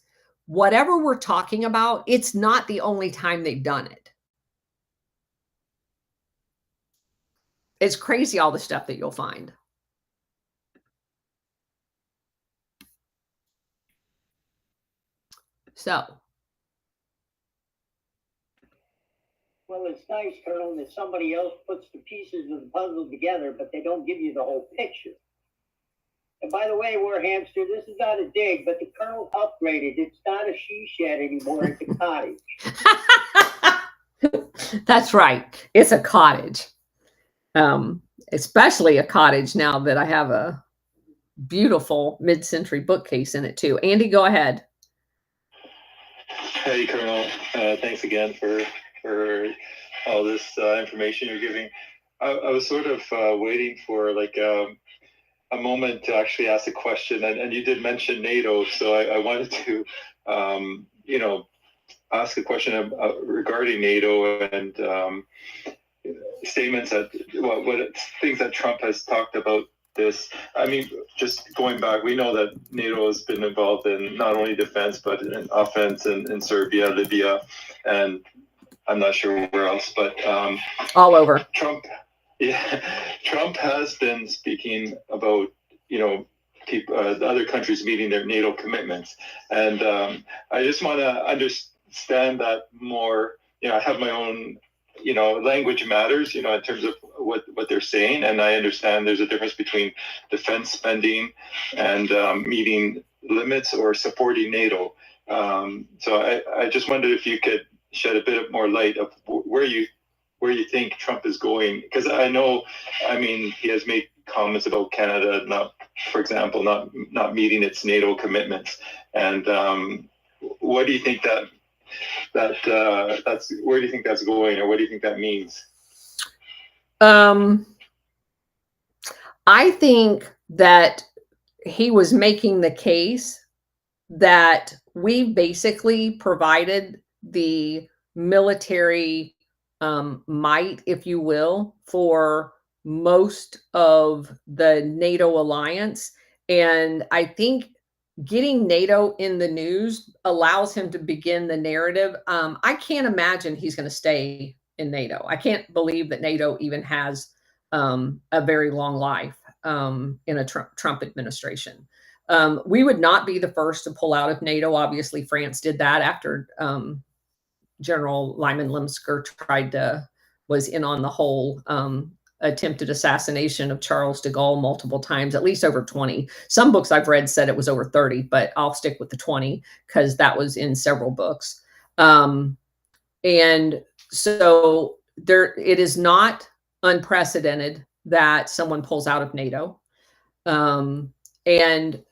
whatever we're talking about, it's not the only time they've done it. It's crazy, all the stuff that you'll find. So. Well, it's nice, Colonel, that somebody else puts the pieces of the puzzle together, but they don't give you the whole picture. And by the way, War Hamster, this is not a dig, but the Colonel upgraded. It's not a she shed anymore. It's a cottage. That's right. It's a cottage. Especially a cottage now that I have a beautiful mid-century bookcase in it too. Andy, go ahead. Hey, Colonel. Thanks again for all this information you're giving. I was sort of waiting for like a moment to actually ask a question, and you did mention NATO, so I wanted to, ask a question regarding NATO and statements that what things that Trump has talked about this. I mean, just going back, we know that NATO has been involved in not only defense but in offense in Serbia, Libya, and I'm not sure where else, but all over. Trump has been speaking about the other countries meeting their NATO commitments, and I just want to understand that more. I have my own language matters, in terms of what they're saying. And I understand there's a difference between defense spending and meeting limits or supporting NATO. So I just wondered if you could shed a bit more light of where you think Trump is going. Because I know, he has made comments about Canada for example, not meeting its NATO commitments. And what do you think that's where do you think that's going, or what do you think that means? I think that he was making the case that we basically provided the military might, if you will, for most of the NATO alliance. And I think getting NATO in the news allows him to begin the narrative. I can't imagine he's going to stay in NATO. I can't believe that NATO even has a very long life in a Trump administration. We would not be the first to pull out of NATO. Obviously, France did that after General Lyman Lemsker was in on the whole attempted assassination of Charles de Gaulle multiple times, at least over 20. Some books I've read said it was over 30, but I'll stick with the 20 because that was in several books. And so it is not unprecedented that someone pulls out of NATO. And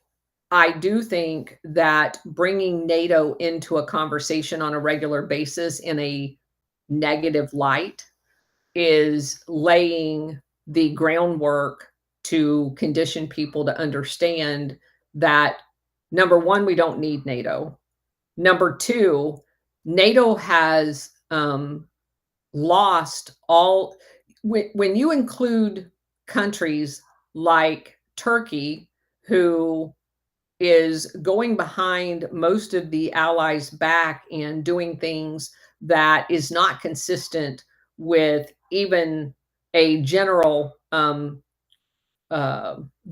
I do think that bringing NATO into a conversation on a regular basis in a negative light is laying the groundwork to condition people to understand that, number one, we don't need NATO. Number two, NATO has lost all. When you include countries like Turkey, who is going behind most of the allies' back and doing things that is not consistent with even a general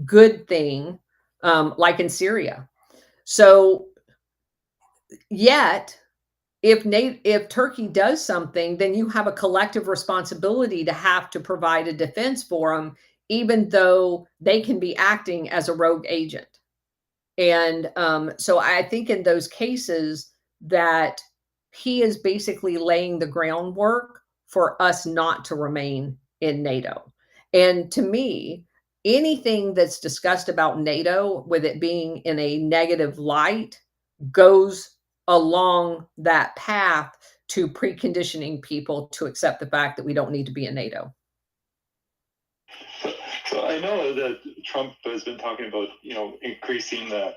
good thing, like in Syria. So yet, if Turkey does something, then you have a collective responsibility to have to provide a defense for them, even though they can be acting as a rogue agent. And so I think in those cases that he is basically laying the groundwork for us not to remain in NATO. And to me, anything that's discussed about NATO, with it being in a negative light, goes along that path to preconditioning people to accept the fact that we don't need to be in NATO. So I know that Trump has been talking about, increasing the,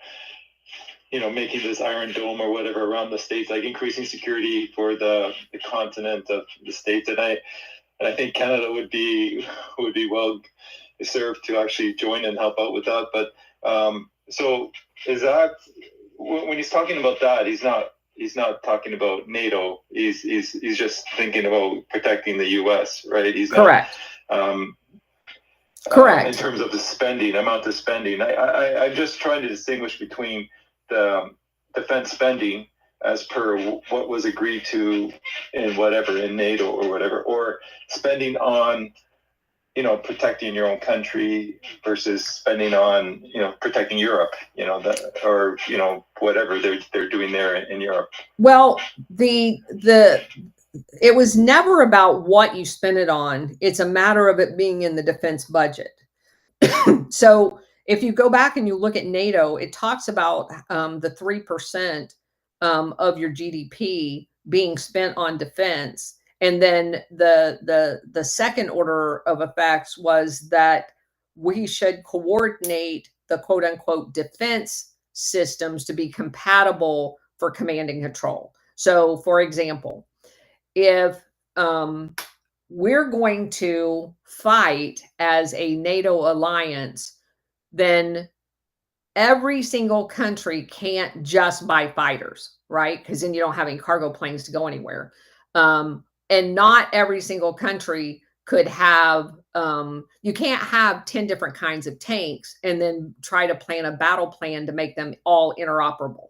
making this Iron Dome or whatever around the states, like increasing security for the continent of the states. And I think Canada would be well served to actually join and help out with that. But so is that, when he's talking about that, he's not talking about NATO. He's just thinking about protecting the U.S., right? He's correct. Correct. In terms of the amount of spending, I'm just trying to distinguish between the defense spending as per what was agreed to in NATO or whatever, or spending on, protecting your own country versus spending on, protecting Europe, or whatever they're doing there in Europe. Well, it was never about what you spend it on. It's a matter of it being in the defense budget. So if you go back and you look at NATO, it talks about the 3% of your GDP being spent on defense. And then the second order of effects was that we should coordinate the quote unquote defense systems to be compatible for command and control. So for example, if we're going to fight as a NATO alliance, then every single country can't just buy fighters, right? Because then you don't have any cargo planes to go anywhere. And not every single country could have, you can't have 10 different kinds of tanks and then try to plan a battle plan to make them all interoperable.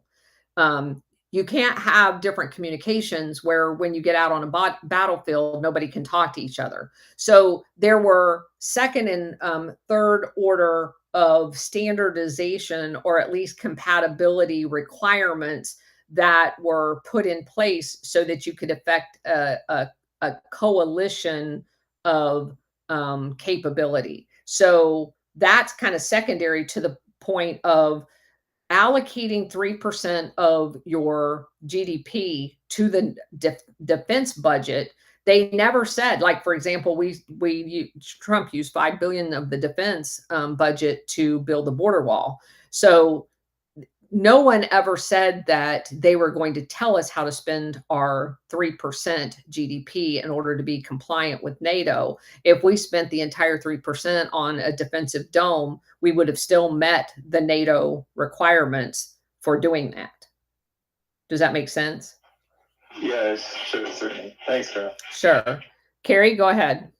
You can't have different communications where when you get out on a battlefield, nobody can talk to each other. So there were second and third order of standardization, or at least compatibility requirements that were put in place so that you could effect a coalition of capability. So that's kind of secondary to the point of allocating 3% of your GDP to the defense budget. They never said, like, for example, Trump used $5 billion of the defense budget to build the border wall. So no one ever said that they were going to tell us how to spend our 3% GDP in order to be compliant with NATO. If we spent the entire 3% on a defensive dome, we would have still met the NATO requirements for doing that. Does that make sense? Yes, sure, certainly. Thanks, Carol. Sure. Carrie, go ahead.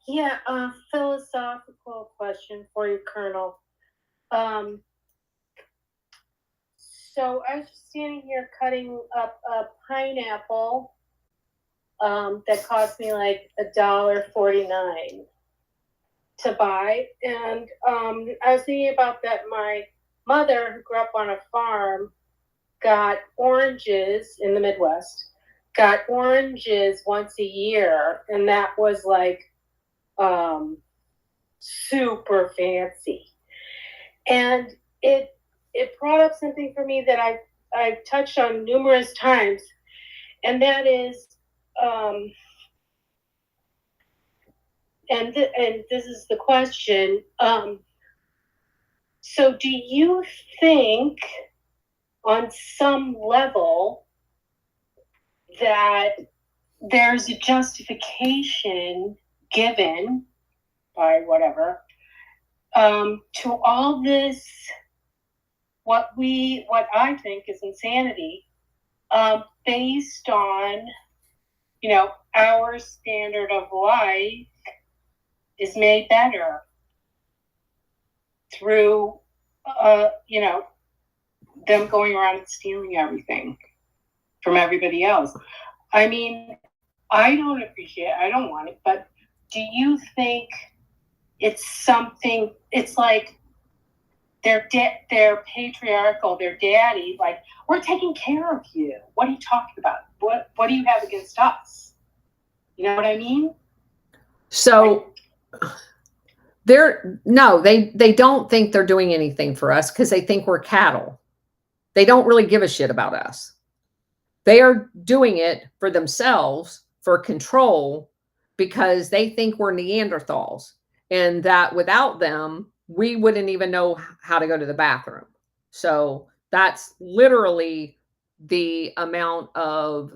Yeah, philosophical question for you, Colonel. So I was just standing here cutting up a pineapple that cost me like $1.49 to buy. And I was thinking about that. My mother, who grew up on a farm, got oranges in the Midwest, got oranges once a year. And that was like super fancy. And it brought up something for me that I've touched on numerous times, and that is, and this is the question. So do you think on some level that there's a justification given by whatever to all this, what I think is insanity, based on, our standard of life is made better through, them going around and stealing everything from everybody else. I mean, I don't want it, but do you think it's something, it's like they're patriarchal, their daddy, like, we're taking care of you. What are you talking about? What do you have against us? You know what I mean? So they don't think they're doing anything for us because they think we're cattle. They don't really give a shit about us. They are doing it for themselves, for control, because they think we're Neanderthals and that without them, we wouldn't even know how to go to the bathroom. So that's literally the amount of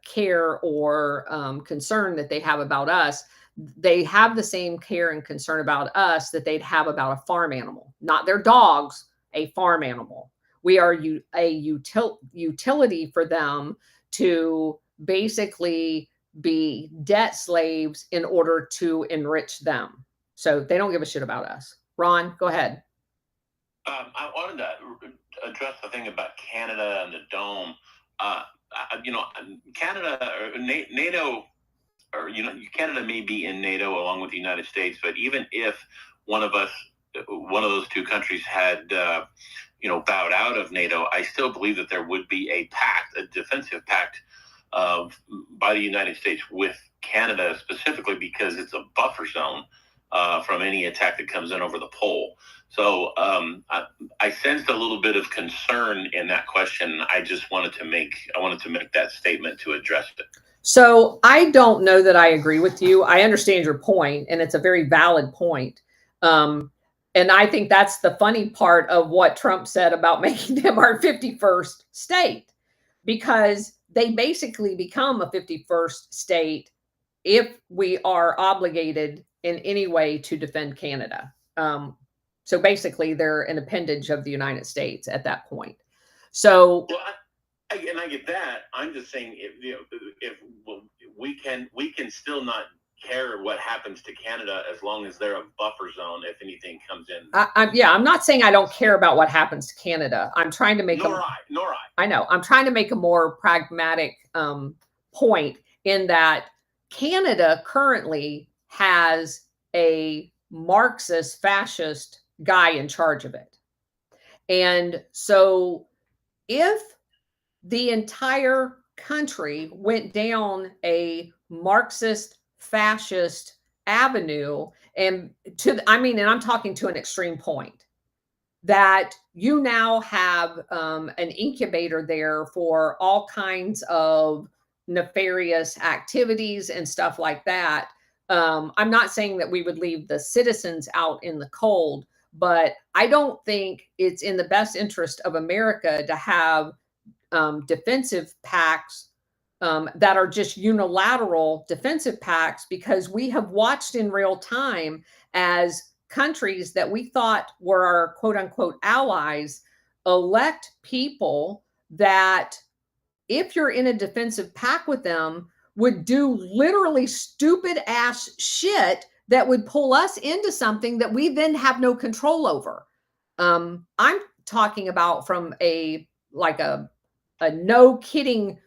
care or concern that they have about us. They have the same care and concern about us that they'd have about a farm animal, not their dogs, a farm animal. We are a utility for them to basically be debt slaves in order to enrich them. So they don't give a shit about us. Ron, go ahead. I wanted to address the thing about Canada and the dome. Canada or NATO, or Canada may be in NATO along with the United States, but even if one of those two countries had bowed out of NATO, I still believe that there would be a pact, a defensive pact by the United States with Canada, specifically because it's a buffer zone from any attack that comes in over the pole. So I sensed a little bit of concern in that question. I just wanted to make that statement to address it. So I don't know that I agree with you. I understand your point, and it's a very valid point. And I think that's the funny part of what Trump said about making them our 51st state, because they basically become a 51st state if we are obligated in any way to defend Canada. So basically, they're an appendage of the United States at that point. So, well, I get that. I'm just saying, if we can still not care what happens to Canada as long as they're a buffer zone if anything comes in. I'm not saying I don't care about what happens to Canada. I'm trying to make nor I I know. I'm trying to make a more pragmatic point in that Canada currently has a Marxist fascist guy in charge of it. And so if the entire country went down a Marxist fascist avenue, and I'm talking to an extreme point, that you now have an incubator there for all kinds of nefarious activities and stuff like that. I'm not saying that we would leave the citizens out in the cold, but I don't think it's in the best interest of America to have defensive pacts that are just unilateral defensive pacts, because we have watched in real time as countries that we thought were our quote unquote allies elect people that, if you're in a defensive pact with them, would do literally stupid ass shit that would pull us into something that we then have no control over. I'm talking about from a no kidding,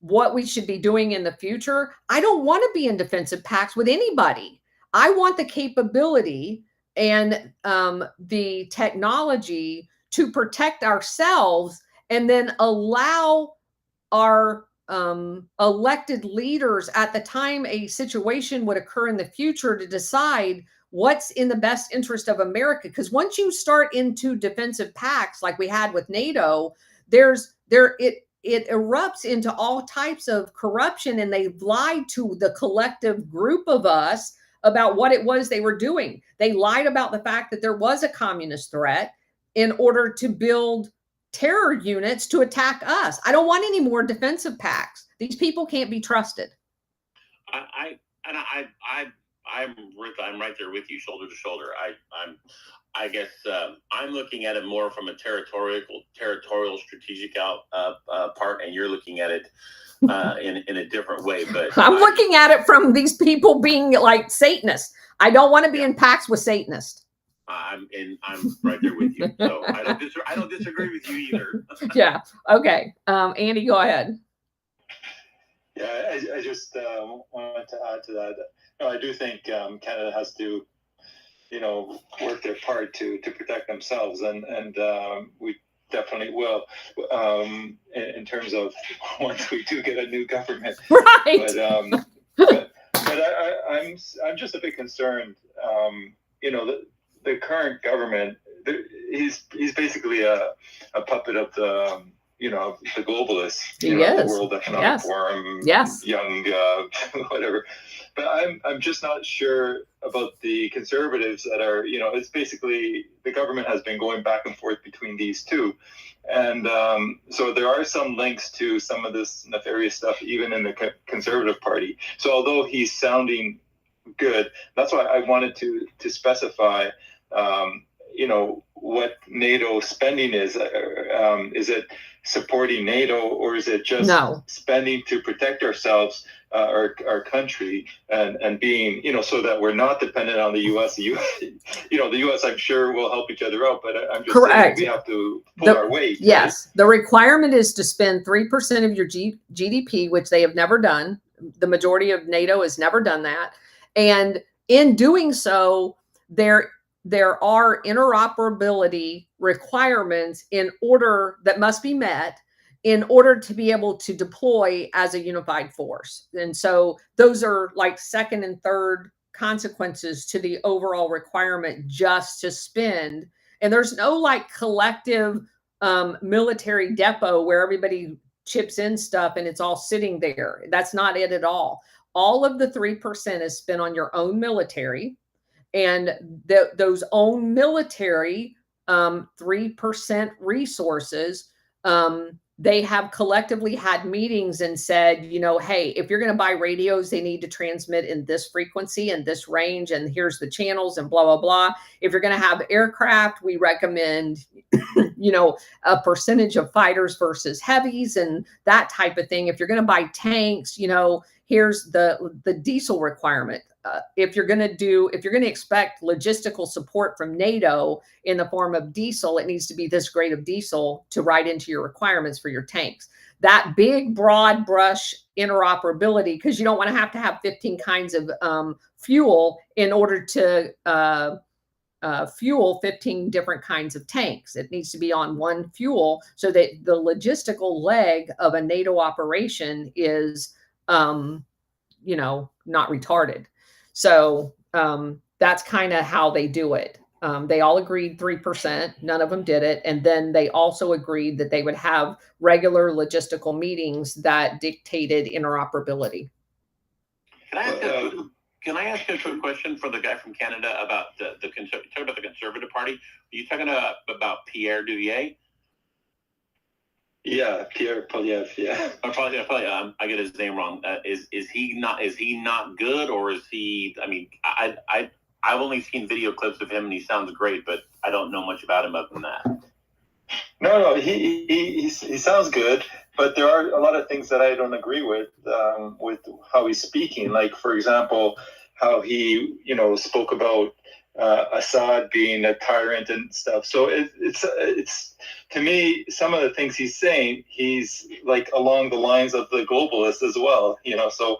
what we should be doing in the future. I don't want to be in defensive pacts with anybody. I want the capability and the technology to protect ourselves, and then allow our elected leaders at the time a situation would occur in the future to decide what's in the best interest of America. Because once you start into defensive pacts like we had with NATO, it erupts into all types of corruption, and they've lied to the collective group of us about what it was they were doing. They lied about the fact that there was a communist threat in order to build terror units to attack us. I don't want any more defensive pacts. These people can't be trusted. I'm right there with you, shoulder to shoulder. I guess I'm looking at it more from a territorial strategic part, and you're looking at it in a different way. But I'm looking at it from these people being like Satanists. I don't want to be in pacts with Satanists. I'm right there with you. So I don't disagree with you either. Yeah. Okay. Andy, go ahead. Yeah, I just wanted to add to that. No, I do think Canada has to, work their part to protect themselves, and we definitely will, in terms of once we do get a new government. Right. But I'm just a bit concerned. The current government, he's basically a puppet of the the globalists, the World Economic Forum, young whatever. But I'm just not sure about the conservatives that are, it's basically the government has been going back and forth between these two. And so there are some links to some of this nefarious stuff, even in the Conservative Party. So although he's sounding good, that's why I wanted to specify, what NATO spending is. Is it supporting NATO, or is it just spending to protect ourselves, our country, and being, so that we're not dependent on the U.S. The U.S. I'm sure will help each other out, but I'm just saying we have to pull our weight. Yes, right? The requirement is to spend 3% of your GDP, which they have never done. The majority of NATO has never done that, and in doing so, there are interoperability requirements that must be met in order to be able to deploy as a unified force. And so those are like second and third consequences to the overall requirement just to spend. And there's no like collective military depot where everybody chips in stuff and it's all sitting there. That's not it at all. All of the 3% is spent on your own military. And those own military 3% resources, they have collectively had meetings and said, hey, if you're going to buy radios, they need to transmit in this frequency and this range, and here's the channels and blah, blah, blah. If you're going to have aircraft, we recommend, a percentage of fighters versus heavies and that type of thing. If you're going to buy tanks, here's the diesel requirement. If you're going to expect logistical support from NATO in the form of diesel, it needs to be this grade of diesel to write into your requirements for your tanks. That big, broad brush interoperability, because you don't want to have 15 kinds of fuel in order to fuel 15 different kinds of tanks. It needs to be on one fuel so that the logistical leg of a NATO operation is, not retarded. So that's kind of how they do it. They all agreed 3%. None of them did it. And then they also agreed that they would have regular logistical meetings that dictated interoperability. Can I ask a quick question for the guy from Canada about the Conservative Party? Are you talking about Pierre Duvier? Yeah, Pierre Poilievre. Yeah, Poilievre. I get his name wrong. Is he not good, or is he? I mean, I've only seen video clips of him, and he sounds great, but I don't know much about him other than that. No, he sounds good, but there are a lot of things that I don't agree with how he's speaking. Like, for example, how he spoke about Assad being a tyrant and stuff. So it's to me, some of the things he's saying, he's like along the lines of the globalists as well. So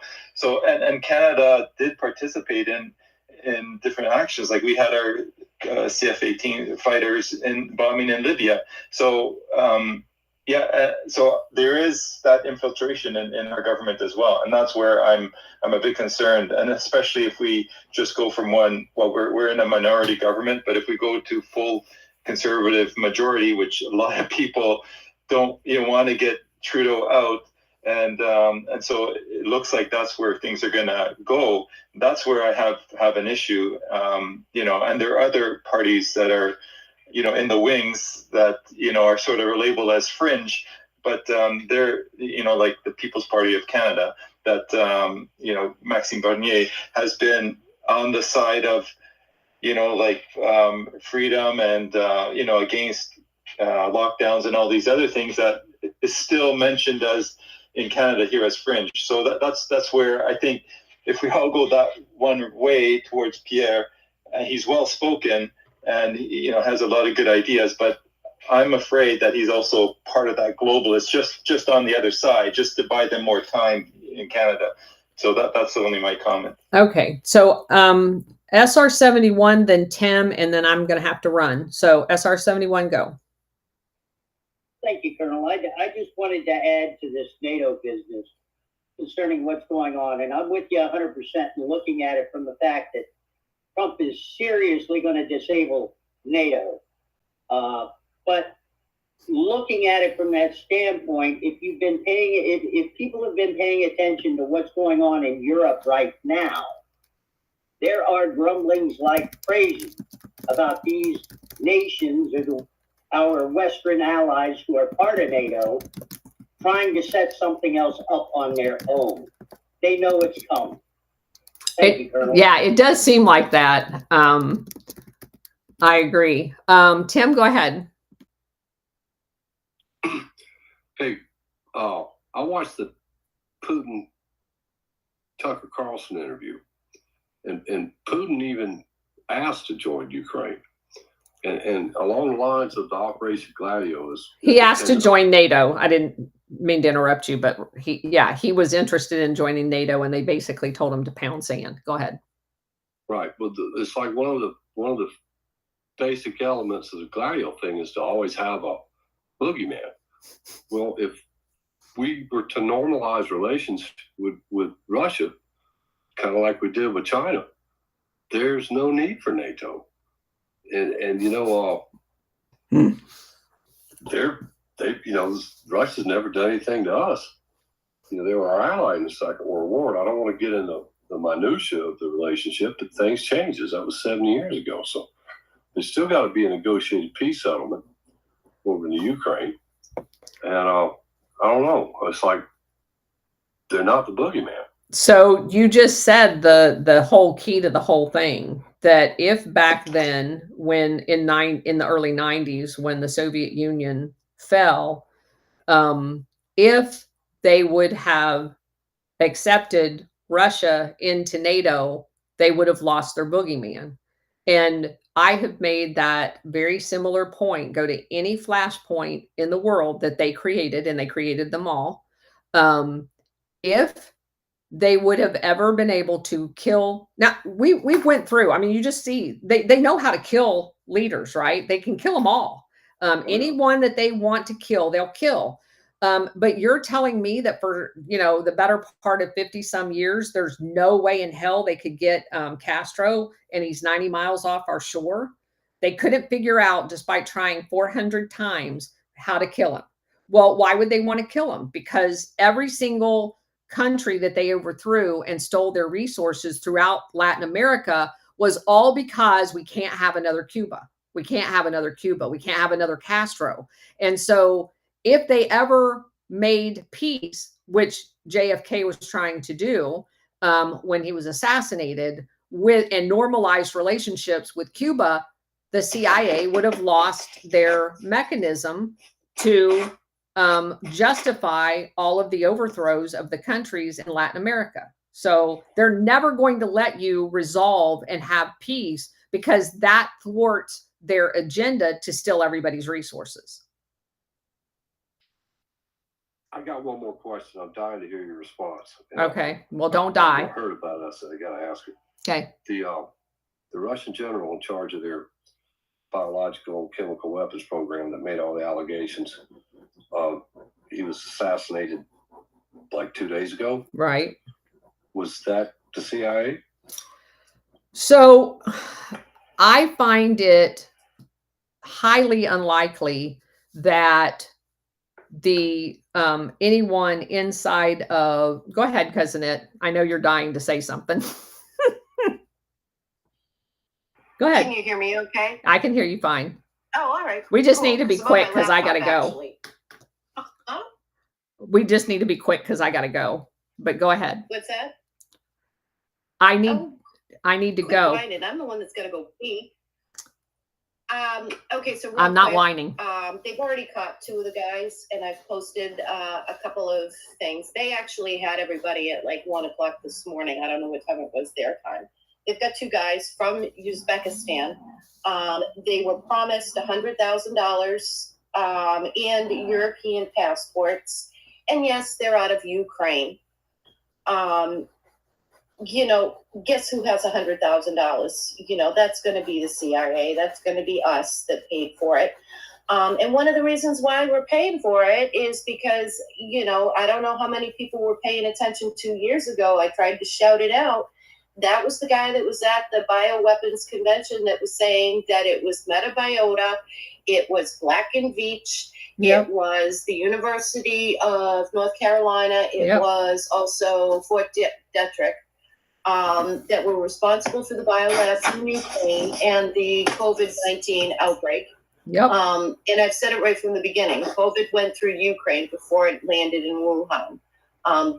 and Canada did participate in different actions. Like we had our CF-18 fighters in bombing in Libya. So so there is that infiltration in our government as well, and that's where I'm a bit concerned. And especially if we just go from we're in a minority government, but if we go to full conservative majority, which a lot of people don't want to get Trudeau out, and so it looks like that's where things are gonna go. That's where I have an issue, and there are other parties that are in the wings that are sort of labeled as fringe, but they're like the People's Party of Canada, that Maxime Bernier has been on the side of freedom and against lockdowns and all these other things that is still mentioned as in Canada here as fringe. So that's where I think if we all go that one way towards Pierre, he's well spoken and has a lot of good ideas, but I'm afraid that he's also part of that globalist, just on the other side, just to buy them more time in Canada. So that's only my comment. Okay, so SR71, then Tim, and then I'm going to have to run. So SR71, go. Thank you, Colonel. I just wanted to add to this NATO business concerning what's going on. And I'm with you 100% in looking at it from the fact that Trump is seriously going to disable NATO. But looking at it from that standpoint, if people have been paying attention to what's going on in Europe right now, there are grumblings like crazy about these nations or our Western allies who are part of NATO trying to set something else up on their own. They know it's coming. Thank you, Colonel. Yeah, it does seem like that. I agree. Tim, go ahead. Hey, I watched the Putin Tucker Carlson interview, and Putin even asked to join Ukraine. And along the lines of the Operation Gladio, he asked to join NATO. I didn't mean to interrupt you, but he was interested in joining NATO, and they basically told him to pound sand. Go ahead. Right. Well, it's like one of the basic elements of the Gladio thing is to always have a boogeyman. Well, if we were to normalize relations with Russia, kind of like we did with China, there's no need for NATO. And you know, Russia's never done anything to us. You know, they were our ally in the Second World War. And I don't want to get into the minutia of the relationship, but things changes. That was 7 years ago. So there's still got to be a negotiated peace settlement over in the Ukraine. And I don't know. It's like they're not the boogeyman. So you just said the whole key to the whole thing, that if back then, when in the early 90s, when the Soviet Union fell, if they would have accepted Russia into NATO, they would have lost their boogeyman. And I have made that very similar point. Go to any flashpoint in the world that they created, and they created them all. If they would have ever been able to kill. Now we went through, I mean, you just see, they know how to kill leaders, right? They can kill them all. Anyone that they want to kill, they'll kill. But you're telling me that for, the better part of 50 some years, there's no way in hell they could get Castro, and he's 90 miles off our shore. They couldn't figure out, despite trying 400 times, how to kill him. Well, why would they want to kill him? Because every single country that they overthrew and stole their resources throughout Latin America was all because we can't have another Cuba. We can't have another Cuba. We can't have another Castro. And so if they ever made peace, which JFK was trying to do when he was assassinated, and normalized relationships with Cuba, the CIA would have lost their mechanism to justify all of the overthrows of the countries in Latin America. So they're never going to let you resolve and have peace, because that thwarts their agenda to steal everybody's resources. I got one more question. I'm dying to hear your response. Okay. Well, don't die. I heard about that, so I got to ask you. Okay. The Russian general in charge of their biological and chemical weapons program that made all the allegations, he was assassinated like 2 days ago. Right. Was that the CIA? So I find it highly unlikely that the anyone inside of, go ahead, Cousinette. I know you're dying to say something. Go ahead. Can you hear me okay? I can hear you fine. Oh, all right. We just need to be quick because I gotta go. Actually. We just need to be quick because I gotta go. But go ahead. What's that? I need to go. Whining. I'm the one that's gonna go pee. Okay, so I'm not whining. They've already caught 2 of the guys, and I've posted a couple of things. They actually had everybody at like 1 o'clock this morning. I don't know what time it was their time. they've got 2 guys from Uzbekistan. They were promised $100,000 and European passports. And yes, they're out of Ukraine. You know, guess who has $100,000? You know, that's going to be the CIA. That's going to be us that paid for it. And one of the reasons why we're paying for it is because, you know, I don't know how many people were paying attention 2 years ago. I tried to shout it out. That was the guy that was at the bioweapons convention that was saying that it was Metabiota, it was Black and Veatch, it was the University of North Carolina, it was also Fort Detrick. That were responsible for the biolabs in Ukraine and the COVID-19 outbreak. And I've said it right from the beginning. COVID went through Ukraine before it landed in Wuhan.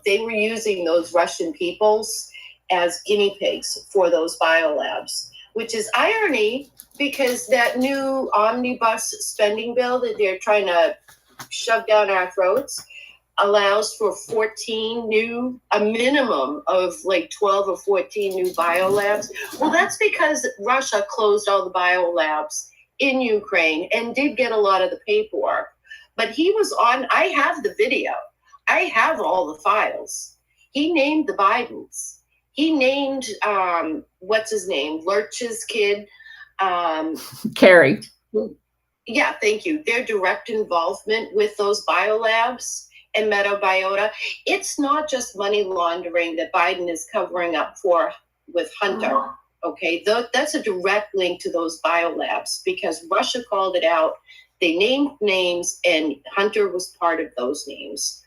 They were using those Russian peoples as guinea pigs for those biolabs, which is irony because that new omnibus spending bill that they're trying to shove down our throats allows for 14 new, a minimum of like 12 or 14 new biolabs. Well, that's because Russia closed all the biolabs in Ukraine and did get a lot of the paperwork. But he was on, I have the video. I have all the files. He named the Bidens. He named, what's his name? Lurch's kid. Carrie. Yeah, thank you. Their direct involvement with those biolabs and Metabiota. It's not just money laundering that Biden is covering up for with Hunter. Okay, that's a direct link to those biolabs because Russia called it out. They named names and Hunter was part of those names.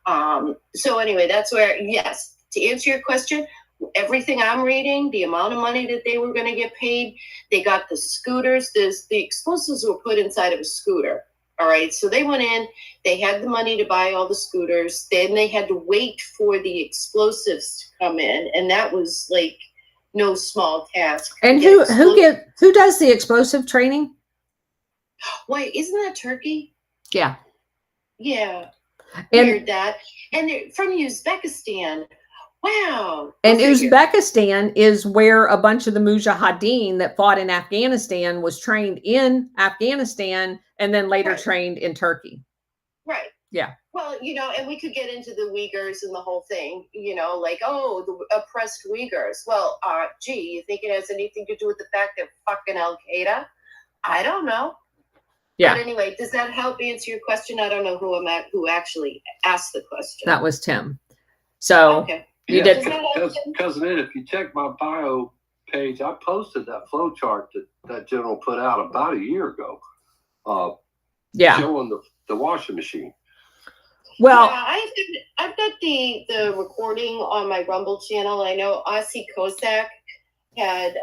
So anyway, that's where, yes, to answer your question, everything I'm reading, the amount of money that they were going to get paid, they got the scooters. The explosives were put inside of a scooter. All right, so they went in, they had the money to buy all the scooters. Then they had to wait for the explosives to come in. And that was like no small task. And who does the explosive training? Wait, isn't that Turkey? Yeah. Yeah. And weird that. And they're from Uzbekistan. Wow. And Uzbekistan is where a bunch of the Mujahideen that fought in Afghanistan was trained in Afghanistan and then later trained in Turkey. Right. Yeah. Well, you know, and we could get into the Uyghurs and the whole thing, you know, like, oh, the oppressed Uyghurs. Well, gee, you think it has anything to do with the fact that fucking Al-Qaeda? I don't know. Yeah. But anyway, does that help answer your question? I don't know who actually asked the question. That was Tim. So you did. Cousin Ed, if you check my bio page, I posted that flow chart that General put out about a year ago. Showing the washing machine. Well, yeah, I've got the recording on my Rumble channel. I know Ossie Kosak had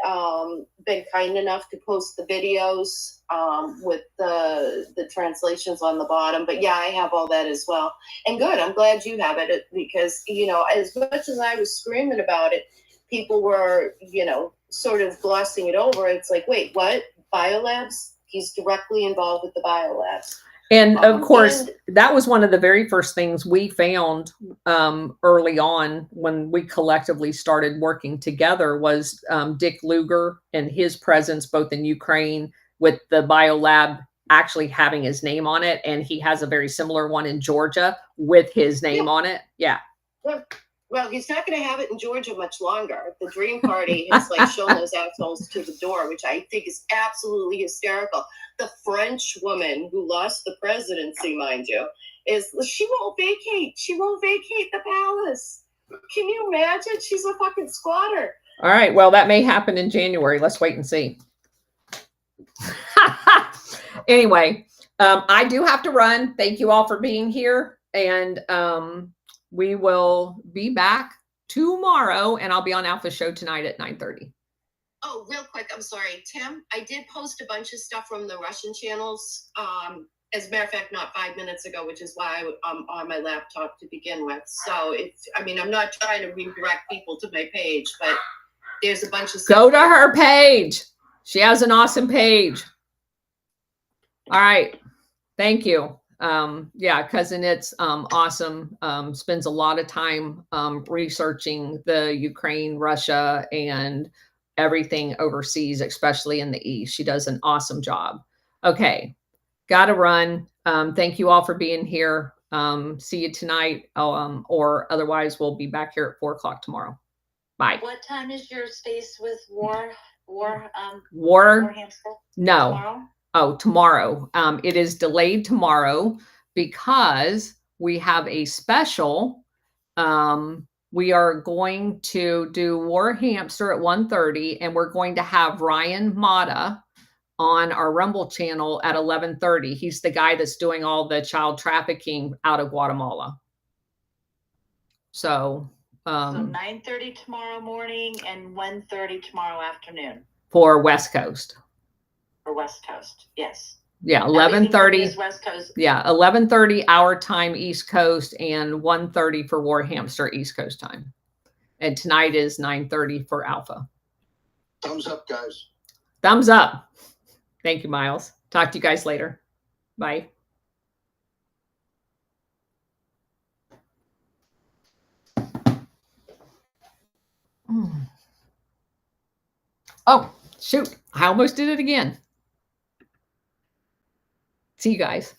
been kind enough to post the videos with the translations on the bottom. But yeah, I have all that as well. And good, I'm glad you have it because, you know, as much as I was screaming about it, people were, you know, sort of glossing it over. It's like, wait, what? Biolabs? He's directly involved with the biolabs. And of course, that was one of the very first things we found early on when we collectively started working together was Dick Lugar and his presence both in Ukraine with the biolab actually having his name on it. And he has a very similar one in Georgia with his name on it. Yeah. Well, he's not going to have it in Georgia much longer. The Dream Party has like shown those assholes to the door, which I think is absolutely hysterical. The French woman who lost the presidency, mind you, she won't vacate. She won't vacate the palace. Can you imagine? She's a fucking squatter. All right. Well, that may happen in January. Let's wait and see. Anyway, I do have to run. Thank you all for being here. And we will be back tomorrow, and I'll be on Alpha Show tonight at 9:30. Oh, real quick, I'm sorry, Tim. I did post a bunch of stuff from the Russian channels. As a matter of fact, not 5 minutes ago, which is why I'm on my laptop to begin with. So I'm not trying to redirect people to my page, but there's a bunch of stuff. Go to her page. She has an awesome page. All right. Thank you. Cousin, it's awesome. Spends a lot of time researching the Ukraine, Russia, and everything overseas, especially in the East. She does an awesome job. Okay, got to run. Thank you all for being here. See you tonight, or otherwise we'll be back here at 4:00 tomorrow. Bye. What time is your space with War? No. Tomorrow? Oh, tomorrow. It is delayed tomorrow because we have a special. We are going to do War Hamster at 1:30, and we're going to have Ryan Mata on our Rumble channel at 11:30. He's the guy that's doing all the child trafficking out of Guatemala. So 9:30 tomorrow morning and 1:30 tomorrow afternoon. For West Coast. For West Coast, yes. Yeah, 11:30. West Coast. Yeah, 11:30 our time East Coast and 1:30 for War Hamster East Coast time. And tonight is 9:30 for Alpha. Thumbs up, guys. Thumbs up. Thank you, Miles. Talk to you guys later. Bye. Oh, shoot. I almost did it again. See you guys.